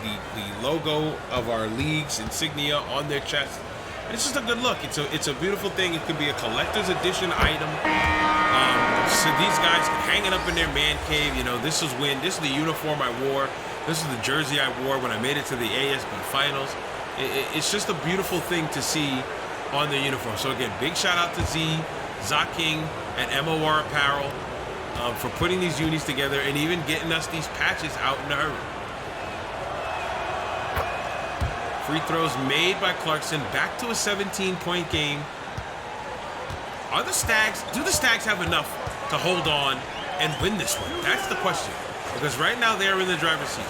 [SPEAKER 1] logo of our league's insignia on their chest. And it's just a good look. It's a beautiful thing. It could be a collector's edition item. So these guys can hang it up in their man cave. You know, this is the uniform I wore. This is the jersey I wore when I made it to the ASB Finals. It's just a beautiful thing to see on their uniform. So again, big shout out to Zach King and MOR Apparel for putting these unis together and even getting us these patches out in a hurry. Free throws made by Clarkson. Back to a 17-point game. Do the Stags have enough to hold on and win this one? That's the question. Because right now they're in the driver's seat.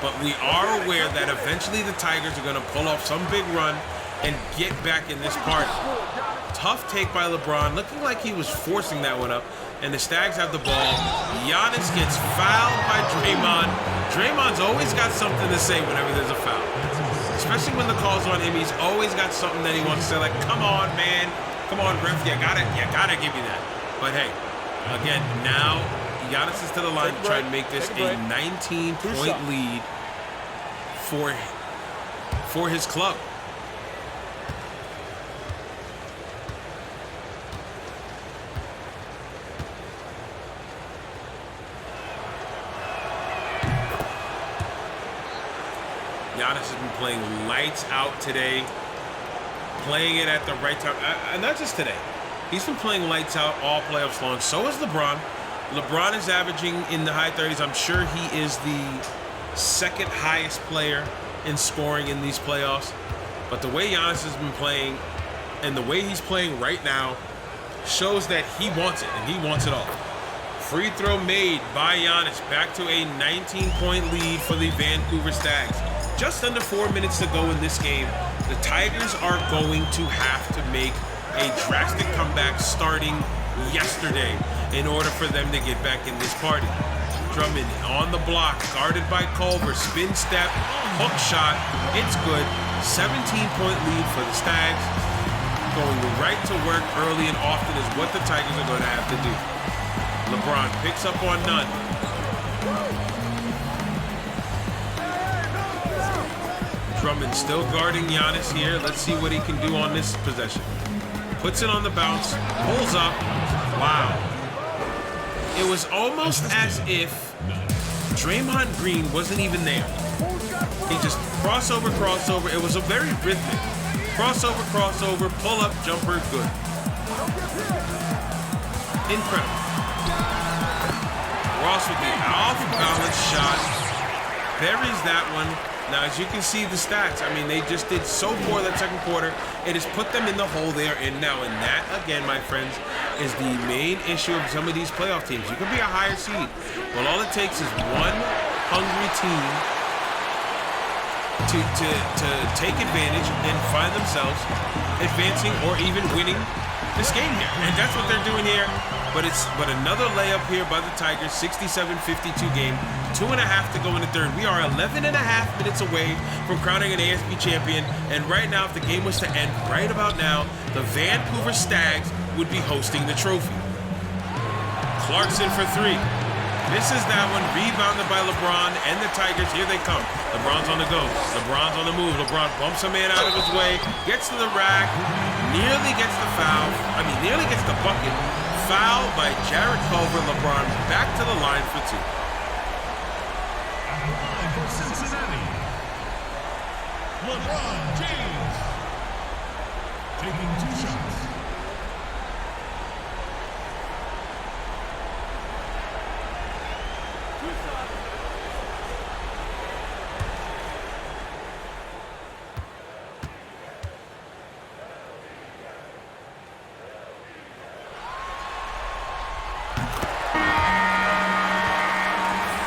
[SPEAKER 1] But we are aware that eventually the Tigers are going to pull off some big run and get back in this party. Tough take by LeBron, looking like he was forcing that one up. And the Stags have the ball. Giannis gets fouled by Draymond. Draymond's always got something to say whenever there's a foul. Especially when the call's on him, he's always got something that he wants to say, like, come on, man. Come on, ref, you gotta give me that. But hey, again, now Giannis is to the line to try and make this a 19-point lead for his club. Giannis has been playing lights out today, playing it at the right time. And not just today. He's been playing lights out all playoffs long. So is LeBron. LeBron is averaging in the high 30s. I'm sure he is the second highest player in scoring in these playoffs. But the way Giannis has been playing and the way he's playing right now shows that he wants it, and he wants it all. Free throw made by Giannis. Back to a 19-point lead for the Vancouver Stags. Just under 4 minutes to go in this game. The Tigers are going to have to make a drastic comeback starting yesterday in order for them to get back in this party. Drummond on the block, guarded by Culver. Spin step, hook shot. It's good. 17-point lead for the Stags. Going right to work early and often is what the Tigers are going to have to do. LeBron picks up on none. Drummond still guarding Giannis here. Let's see what he can do on this possession. Puts it on the bounce, pulls up. Wow. It was almost as if Draymond Green wasn't even there. He just crossover. It was a very rhythmic. Crossover, pull up, jumper, good. Incredible. Ross with the off-balance shot. Buries that one. Now, as you can see the stats, I mean, they just did so poor that second quarter. It has put them in the hole they are in now. And that, again, my friends, is the main issue of some of these playoff teams. You can be a higher seed, but all it takes is one hungry team to take advantage and find themselves advancing or even winning this game here. And that's what they're doing here. But another layup here by the Tigers, 67-52 game. 2.5 to go in the third. We are 11.5 minutes away from crowning an ASB champion. And right now, if the game was to end right about now, the Vancouver Stags would be hosting the trophy. Clarkson for three. Misses that one. Rebounded by LeBron and the Tigers. Here they come. LeBron's on the go. LeBron's on the move. LeBron bumps a man out of his way. Gets to the rack. Nearly gets the foul. Nearly gets the bucket. Foul by Jared Culver. LeBron back to the line for two.
[SPEAKER 2] For Cincinnati, LeBron James. Taking 2 shots.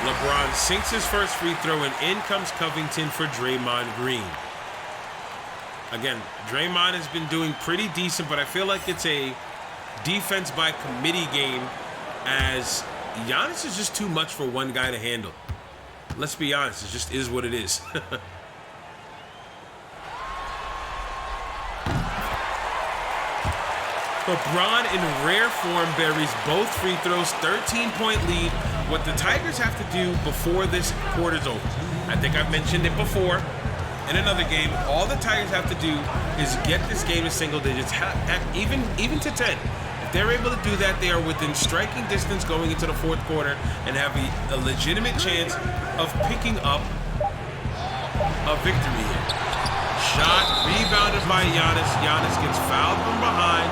[SPEAKER 1] LeBron sinks his first free throw, and in comes Covington for Draymond Green. Again, Draymond has been doing pretty decent, but I feel like it's a defense by committee game, as Giannis is just too much for one guy to handle. Let's be honest, it just is what it is. LeBron in rare form buries both free throws, 13-point lead. What the Tigers have to do before this quarter's over, I think I've mentioned it before in another game, all the Tigers have to do is get this game to single digits, even to 10. If they're able to do that, they are within striking distance going into the fourth quarter and have a legitimate chance of picking up a victory here. Shot rebounded by Giannis. Giannis gets fouled from behind,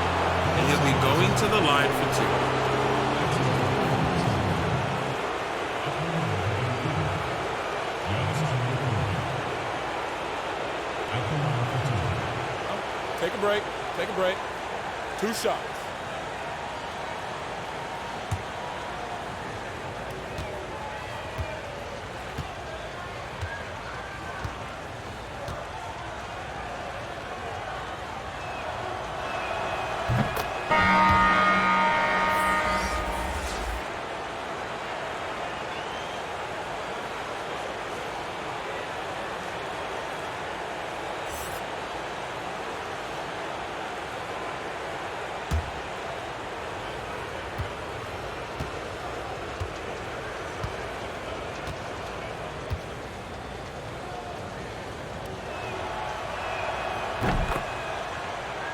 [SPEAKER 1] and he'll be going to the line for two.
[SPEAKER 3] Take a break. 2 shots.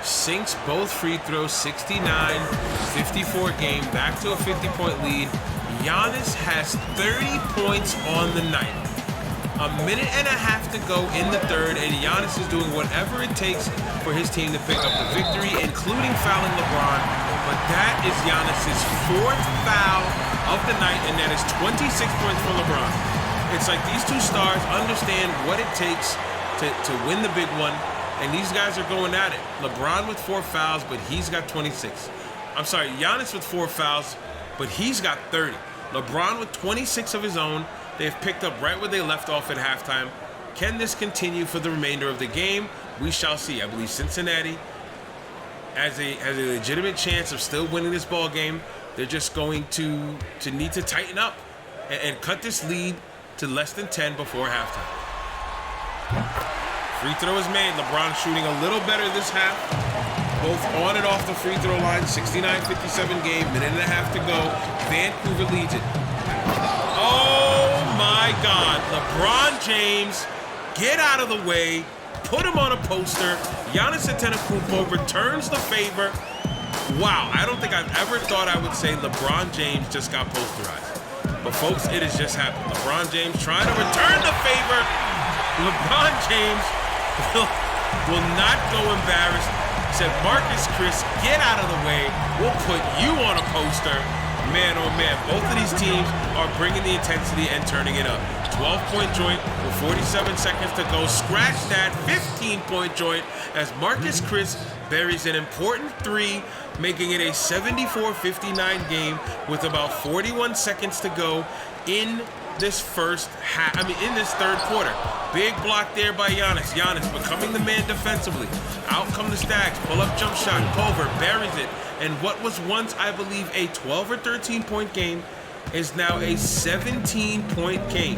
[SPEAKER 1] Sinks both free throws, 69-54 game, back to a 50-point lead. Giannis has 30 points on the night. A minute and a half to go in the third, and Giannis is doing whatever it takes for his team to pick up the victory, including fouling LeBron. But that is Giannis's 4th foul of the night, and that is 26 points for LeBron. It's like these two stars understand what it takes to win the big one. and these guys are going at it. LeBron with 4 fouls, but he's got 26. I'm sorry, Giannis with 4 fouls, but he's got 30. LeBron with 26 of his own. They've picked up right where they left off at halftime. Can this continue for the remainder of the game? We shall see. I believe Cincinnati has a legitimate chance of still winning this ball game. They're just going to need to tighten up and cut this lead to less than 10 before halftime. Free throw is made. LeBron shooting a little better this half. Both on and off the free throw line. 69-57 game. Minute and a half to go. Vancouver leads it. Oh my God. LeBron James, get out of the way. Put him on a poster. Giannis Antetokounmpo returns the favor. Wow, I don't think I've ever thought I would say LeBron James just got posterized. But folks, it has just happened. LeBron James trying to return the favor. LeBron James will not go embarrassed. Said, Marcus Chris, get out of the way. We'll put you on a poster. Man, oh man, both of these teams are bringing the intensity and turning it up. 12-point joint with 47 seconds to go. Scratch that 15-point joint as Marcus Chris buries an important 3, making it a 74-59 game with about 41 seconds to go in this in this third quarter. Big block there by Giannis. Giannis becoming the man defensively. Out come the Stags. Pull up jump shot. Culver buries it. And what was once, I believe, a 12 or 13 point game is now a 17-point game.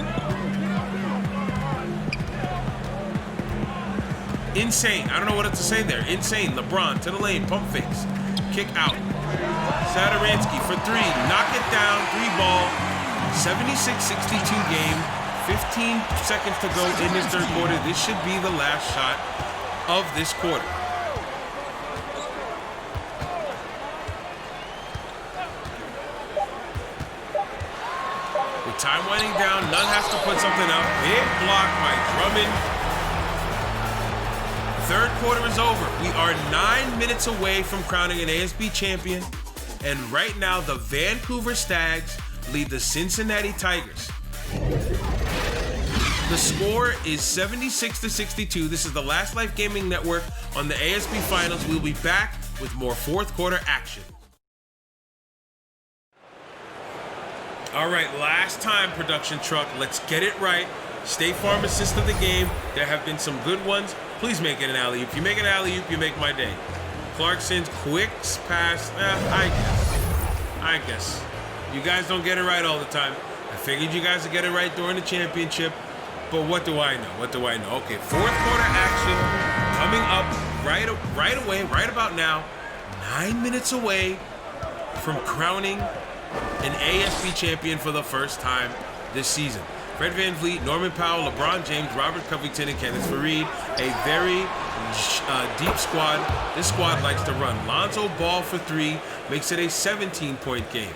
[SPEAKER 1] Insane. I don't know what to say there. Insane. LeBron to the lane. Pump fakes. Kick out. Sadaransky for 3. Knock it down. 3-ball. 76-62 game. 15 seconds to go in this third quarter. This should be the last shot of this quarter. With time winding down, Nunn has to put something up. Big block by Drummond. Third quarter is over. We are 9 minutes away from crowning an ASB champion. And right now, the Vancouver Stags lead the Cincinnati Tigers. The score is 76-62. This is the Last Life Gaming Network on the ASB Finals. We'll be back with more fourth quarter action. All right, last time, production truck. Let's get it right. State Farm assist of the game. There have been some good ones. Please make it an alley-oop. If you make an alley-oop, you make my day. Clarkson's quick pass. I guess. You guys don't get it right all the time. I figured you guys would get it right during the championship. But what do I know? What do I know? Okay, fourth quarter action coming up right away, right about now. 9 minutes away from crowning an ASB champion for the first time this season. Fred VanVleet, Norman Powell, LeBron James, Robert Covington, and Kenneth Faried. A very deep squad. This squad likes to run. Lonzo Ball for 3 makes it a 17-point game.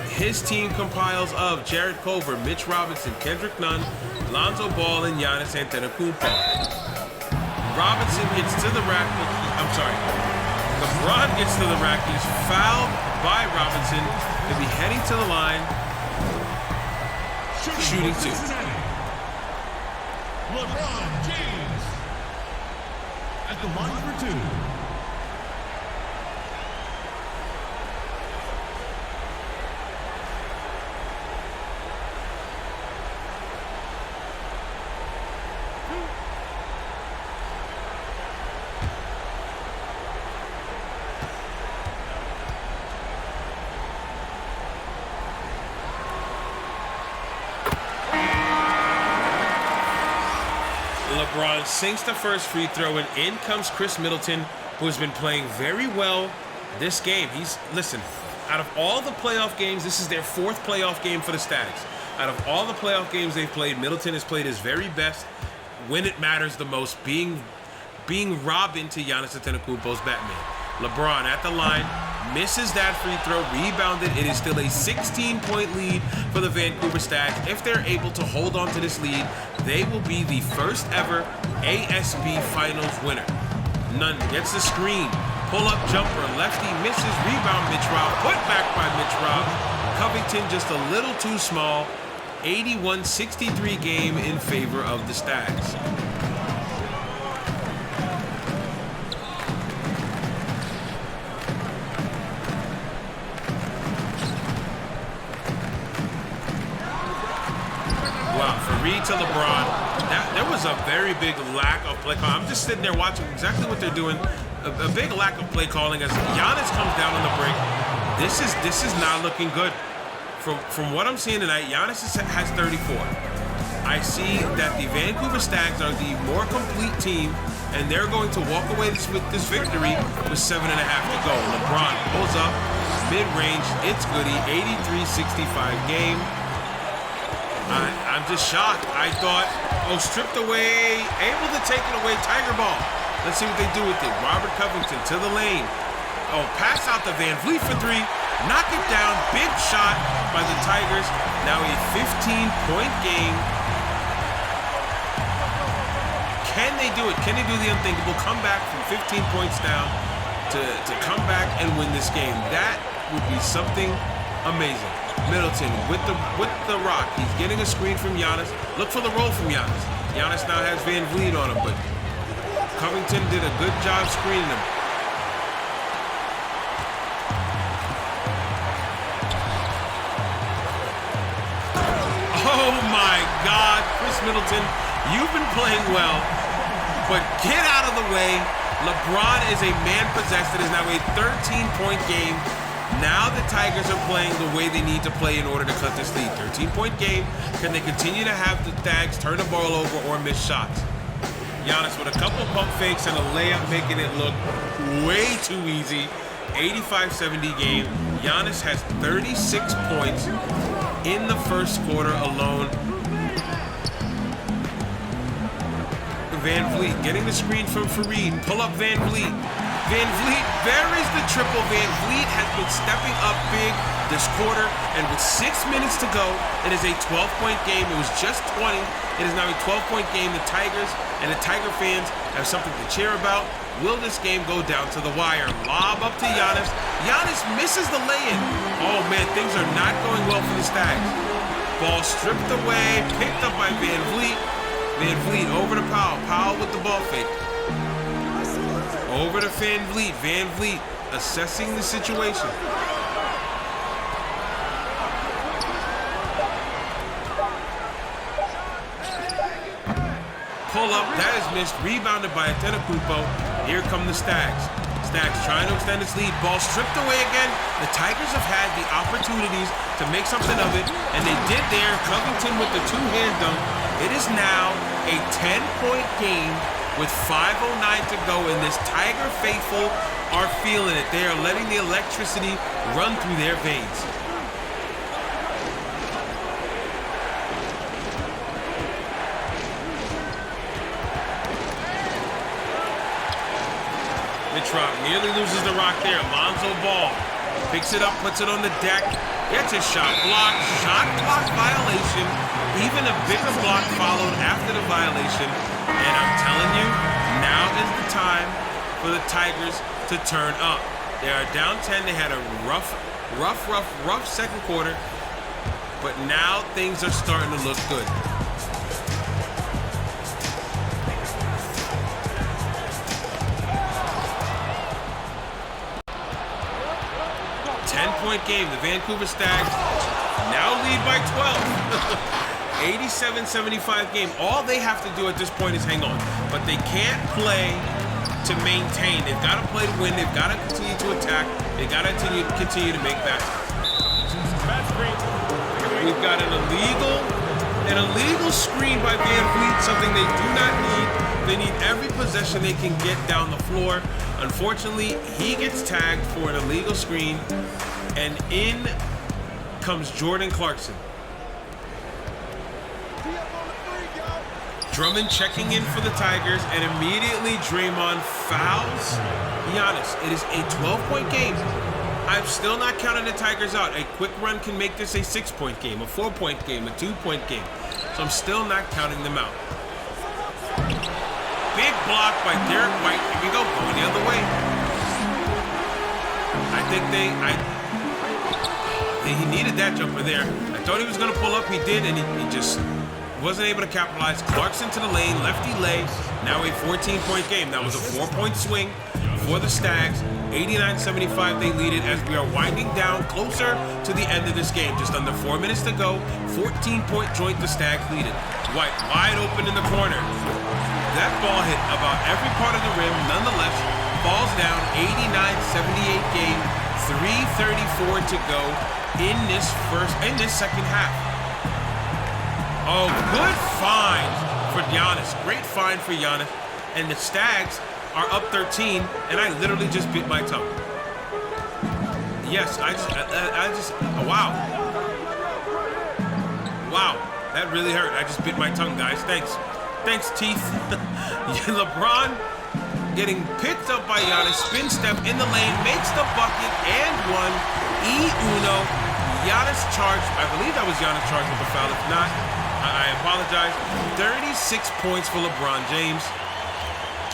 [SPEAKER 1] His team compiles of Jared Culver, Mitch Robinson, Kendrick Nunn, Lonzo Ball, and Giannis Antetokounmpo. Robinson gets to the rack. LeBron gets to the rack. He's fouled by Robinson. He'll be heading to the line. Shooting 2.
[SPEAKER 2] LeBron James at the line for 2.
[SPEAKER 1] LeBron sinks the first free throw, and in comes Chris Middleton, who has been playing very well this game. Listen, out of all the playoff games, this is their 4th playoff game for the Stags. Out of all the playoff games they've played, Middleton has played his very best when it matters the most, being Robin to Giannis Antetokounmpo's Batman. LeBron at the line, misses that free throw, rebounded. It is still a 16-point lead for the Vancouver Stags. If they're able to hold on to this lead, they will be the first ever ASB Finals winner. Nunn gets the screen. Pull-up jumper, lefty misses, rebound Mitch Rob, put back by Mitch Rob. Covington just a little too small. 81-63 game in favor of the Stags. to LeBron. There was a very big lack of play calling. I'm just sitting there watching exactly what they're doing. A big lack of play calling as Giannis comes down on the break. This is not looking good. From what I'm seeing tonight, Giannis has 34. I see that the Vancouver Stags are the more complete team, and they're going to walk away with this victory with 7.5 to go. LeBron pulls up, mid-range, it's goody, 83-65 game. I'm just shocked. I thought, stripped away, able to take it away, Tiger ball. Let's see what they do with it. Robert Covington to the lane. Pass out to Van Vliet for 3. Knock it down. Big shot by the Tigers. Now a 15-point game. Can they do it? Can they do the unthinkable? Come back from 15 points down to come back and win this game. That would be something amazing. Middleton with the rock. He's getting a screen from Giannis. Look for the roll from Giannis. Giannis now has Van Vliet on him, but Covington did a good job screening him. Oh my God, Chris Middleton, you've been playing well, but get out of the way. LeBron is a man possessed. It is now a 13-point game. Now the Tigers are playing the way they need to play in order to cut this lead. 13-point game. Can they continue to have the Stags turn the ball over or miss shots? Giannis with a couple of pump fakes and a layup, making it look way too easy. 85-70 game. Giannis has 36 points in the first quarter alone. Van Vliet getting the screen from Fareed. Pull up Van Vliet. Van Vliet buries the triple. Van Vliet has been stepping up big this quarter, and with 6 minutes to go, it is a 12-point game. It was just 20. It is now a 12-point game. The Tigers and the Tiger fans have something to cheer about. Will this game go down to the wire? Lob up to Giannis. Giannis misses the lay-in. Oh man, things are not going well for the Stags. Ball stripped away, picked up by Van Vliet. Van Vliet over to Powell. Powell with the ball fake. Over to Van Vliet. Van Vliet assessing the situation. Pull up, that is missed. Rebounded by Antetokounmpo. Here come the Stags. Stags trying to extend its lead. Ball stripped away again. The Tigers have had the opportunities to make something of it, and they did there. Covington with the two-hand dunk. It is now a 10-point game with 5:09 to go, and this Tiger faithful are feeling it. They are letting the electricity run through their veins. Mitrop nearly loses the rock there. Lonzo Ball picks it up, puts it on the deck, gets a shot block violation. Even a bigger block followed after the violation. And I'm telling you, now is the time for the Tigers to turn up. They are down 10. They had a rough second quarter, but now things are starting to look good. Point game. The Vancouver Stags now lead by 12. 87-75 game. All they have to do at this point is hang on, but they can't play to maintain. They've got to play to win. They've got to continue to attack. They've got to continue to make baskets. We've got an illegal screen by Van Vliet, something they do not need. They need every possession they can get down the floor. Unfortunately, he gets tagged for an illegal screen, and in comes Jordan Clarkson. Drummond checking in for the Tigers, and immediately Draymond fouls Giannis. It is a 12-point game. I'm still not counting the Tigers out. A quick run can make this a 6-point game, a 4-point game, a 2-point game. So I'm still not counting them out. Big block by Derek White. Here we go, going the other way. I think he needed that jumper there. I thought he was going to pull up. He did, and he just wasn't able to capitalize. Clarkson to the lane, lefty lay. Now a 14-point game. That was a 4-point swing for the Stags. 89-75 they lead it as we are winding down closer to the end of this game. Just under 4 minutes to go. 14-point joint, the Stags lead it. White wide open in the corner. That ball hit about every part of the rim. Nonetheless, falls down. 89-78 game. 3:34 to go in this second half. Oh, good find for Giannis. Great find for Giannis. And the Stags are up 13, and I literally just bit my tongue. Yes, I just, wow. Wow, that really hurt. I just bit my tongue, guys. Thanks, teeth. LeBron getting picked up by Giannis, spin step in the lane, makes the bucket, and one. E-Uno. Giannis charged, I believe that was Giannis charged with the foul. If not, I apologize. 36 points for LeBron James.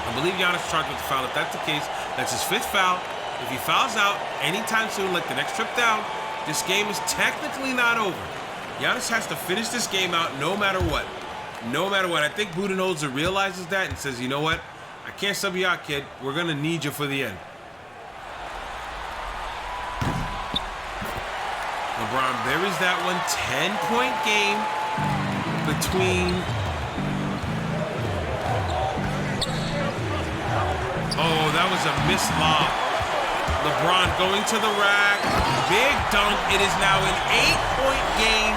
[SPEAKER 1] I believe Giannis charged with the foul. If that's the case, that's his 5th foul. If he fouls out anytime soon, like the next trip down, this game is technically not over. Giannis has to finish this game out no matter what. No matter what. I think Budenholzer realizes that and says, you know what? I can't sub you out, kid. We're going to need you for the end. LeBron buries that one. 10-point game between... Oh, that was a missed lob. LeBron going to the rack. Big dunk. It is now an 8-point game.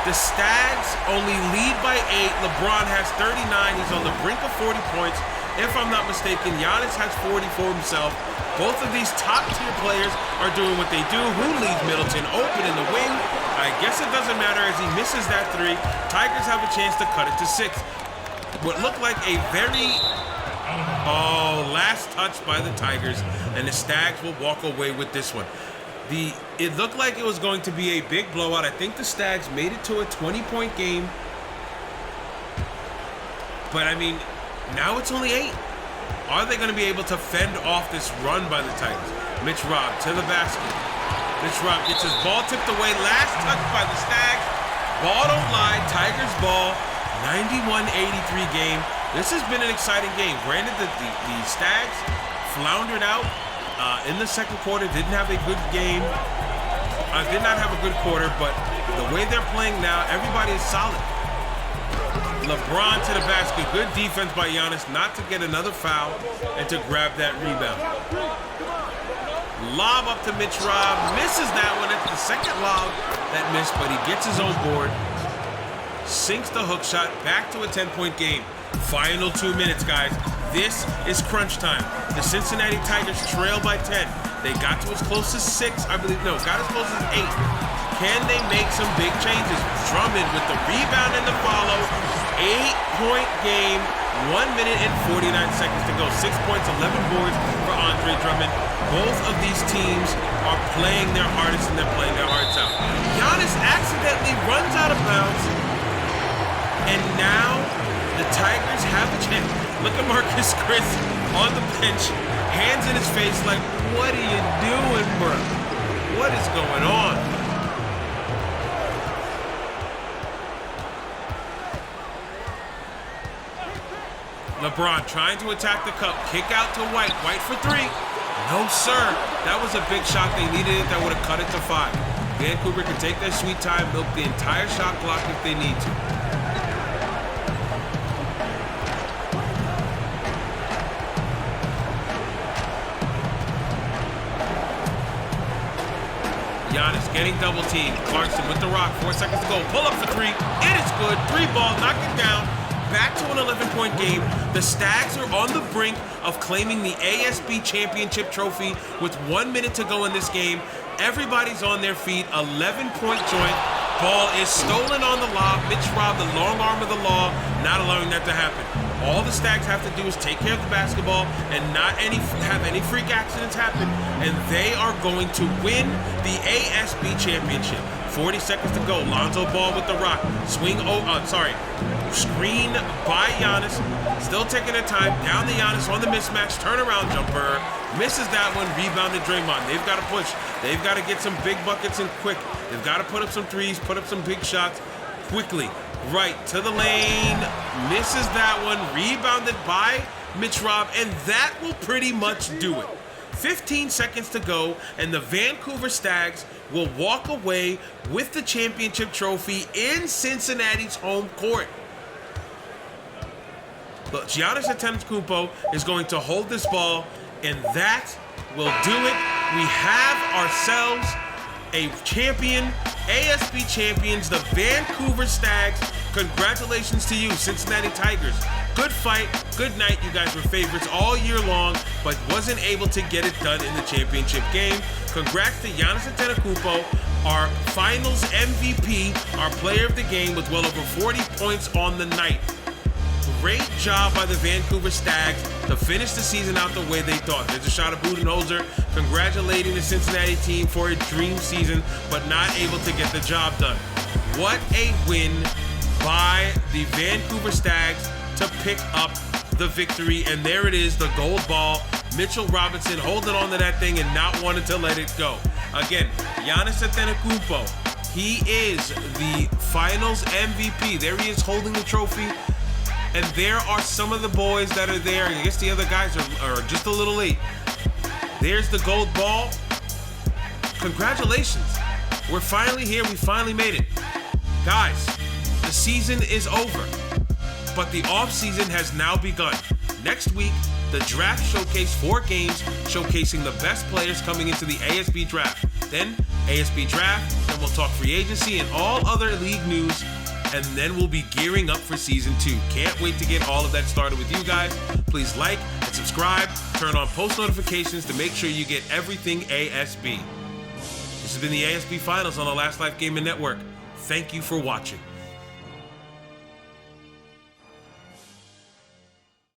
[SPEAKER 1] The Stags only lead by 8. LeBron has 39. He's on the brink of 40 points. If I'm not mistaken, Giannis has 40 for himself. Both of these top-tier players are doing what they do. Who leaves Middleton open in the wing? I guess it doesn't matter as he misses that 3. Tigers have a chance to cut it to 6. What looked like a very... Oh, last touch by the Tigers, and the Stags will walk away with this one. It looked like it was going to be a big blowout. I think the Stags made it to a 20-point game. But, I mean, now it's only 8. Are they going to be able to fend off this run by the Tigers? Mitch Robb to the basket. Mitch Robb gets his ball tipped away. Last touch by the Stags. Ball don't lie. Tigers ball. 91-83 game. This has been an exciting game. Granted that the Stags floundered out in the second quarter, didn't have a good game. Did not have a good quarter, but the way they're playing now, everybody is solid. LeBron to the basket. Good defense by Giannis not to get another foul and to grab that rebound. Lob up to Mitch Robb. Misses that one. It's the second lob that missed, but he gets his own board. Sinks the hook shot. Back to a 10-point game. Final 2 minutes, guys. This is crunch time. The Cincinnati Tigers trail by 10. They got to as close as 6, I believe. No, got as close as 8. Can they make some big changes? Drummond with the rebound and the follow. 8-point game. 1 minute and 49 seconds to go. 6 points, 11 boards for Andre Drummond. Both of these teams are playing their hardest and they're playing their hearts out. Giannis accidentally runs out of bounds. And now the Tigers have a chance. Look at Marcus Chris on the bench, hands in his face like, what are you doing, bro? What is going on? LeBron trying to attack the cup. Kick out to White. White for 3. No, sir. That was a big shot. They needed it. That would have cut it to 5. Vancouver can take their sweet time, milk the entire shot clock if they need to. Giannis getting double teamed. Clarkson with the rock. 4 seconds to go. Pull up for 3. It is good. 3 ball. Knock it down. Back to an 11-point game. The Stags are on the brink of claiming the ASB championship trophy with 1 minute to go in this game. Everybody's on their feet. 11-point joint. Ball is stolen on the lob. Mitch Robb, the long arm of the law, not allowing that to happen. All the Stags have to do is take care of the basketball and not have any freak accidents happen, and they are going to win the ASB championship. 40 seconds to go. Lonzo Ball with the rock. Screen by Giannis. Still taking their time. Down to Giannis on the mismatch. Turnaround jumper. Misses that one. Rebounded Draymond. They've got to push. They've got to get some big buckets in quick. They've got to put up some threes, put up some big shots quickly. right to the lane, misses that one, rebounded by Mitch Robb, and that will pretty much do it. 15 seconds to go, and the Vancouver Stags will walk away with the championship trophy in Cincinnati's home court. Look, Giannis Antetokounmpo is going to hold this ball, and that will do it. We have ourselves a champion, ASB champions, the Vancouver Stags. Congratulations to you, Cincinnati Tigers. Good fight, good night. You guys were favorites all year long, but wasn't able to get it done in the championship game. Congrats to Giannis Antetokounmpo, our finals MVP, our player of the game with well over 40 points on the night. Great job by the Vancouver Stags to finish the season out the way they thought. There's a shot of Budenholzer congratulating the Cincinnati team for a dream season, but not able to get the job done. What a win by the Vancouver Stags to pick up the victory. And there it is, the gold ball. Mitchell Robinson holding on to that thing and not wanting to let it go. Again, Giannis Antetokounmpo, he is the finals MVP. There he is holding the trophy. And there are some of the boys that are there. I guess the other guys are just a little late. There's the gold ball. Congratulations. We're finally here. We finally made it. Guys, the season is over, but the off-season has now begun. Next week, the draft showcase, 4 games showcasing the best players coming into the ASB draft. Then ASB draft, then we'll talk free agency and all other league news. And then we'll be gearing up for season 2. Can't wait to get all of that started with you guys. Please like and subscribe. Turn on post notifications to make sure you get everything ASB. This has been the ASB Finals on the Last Life Gaming Network. Thank you for watching.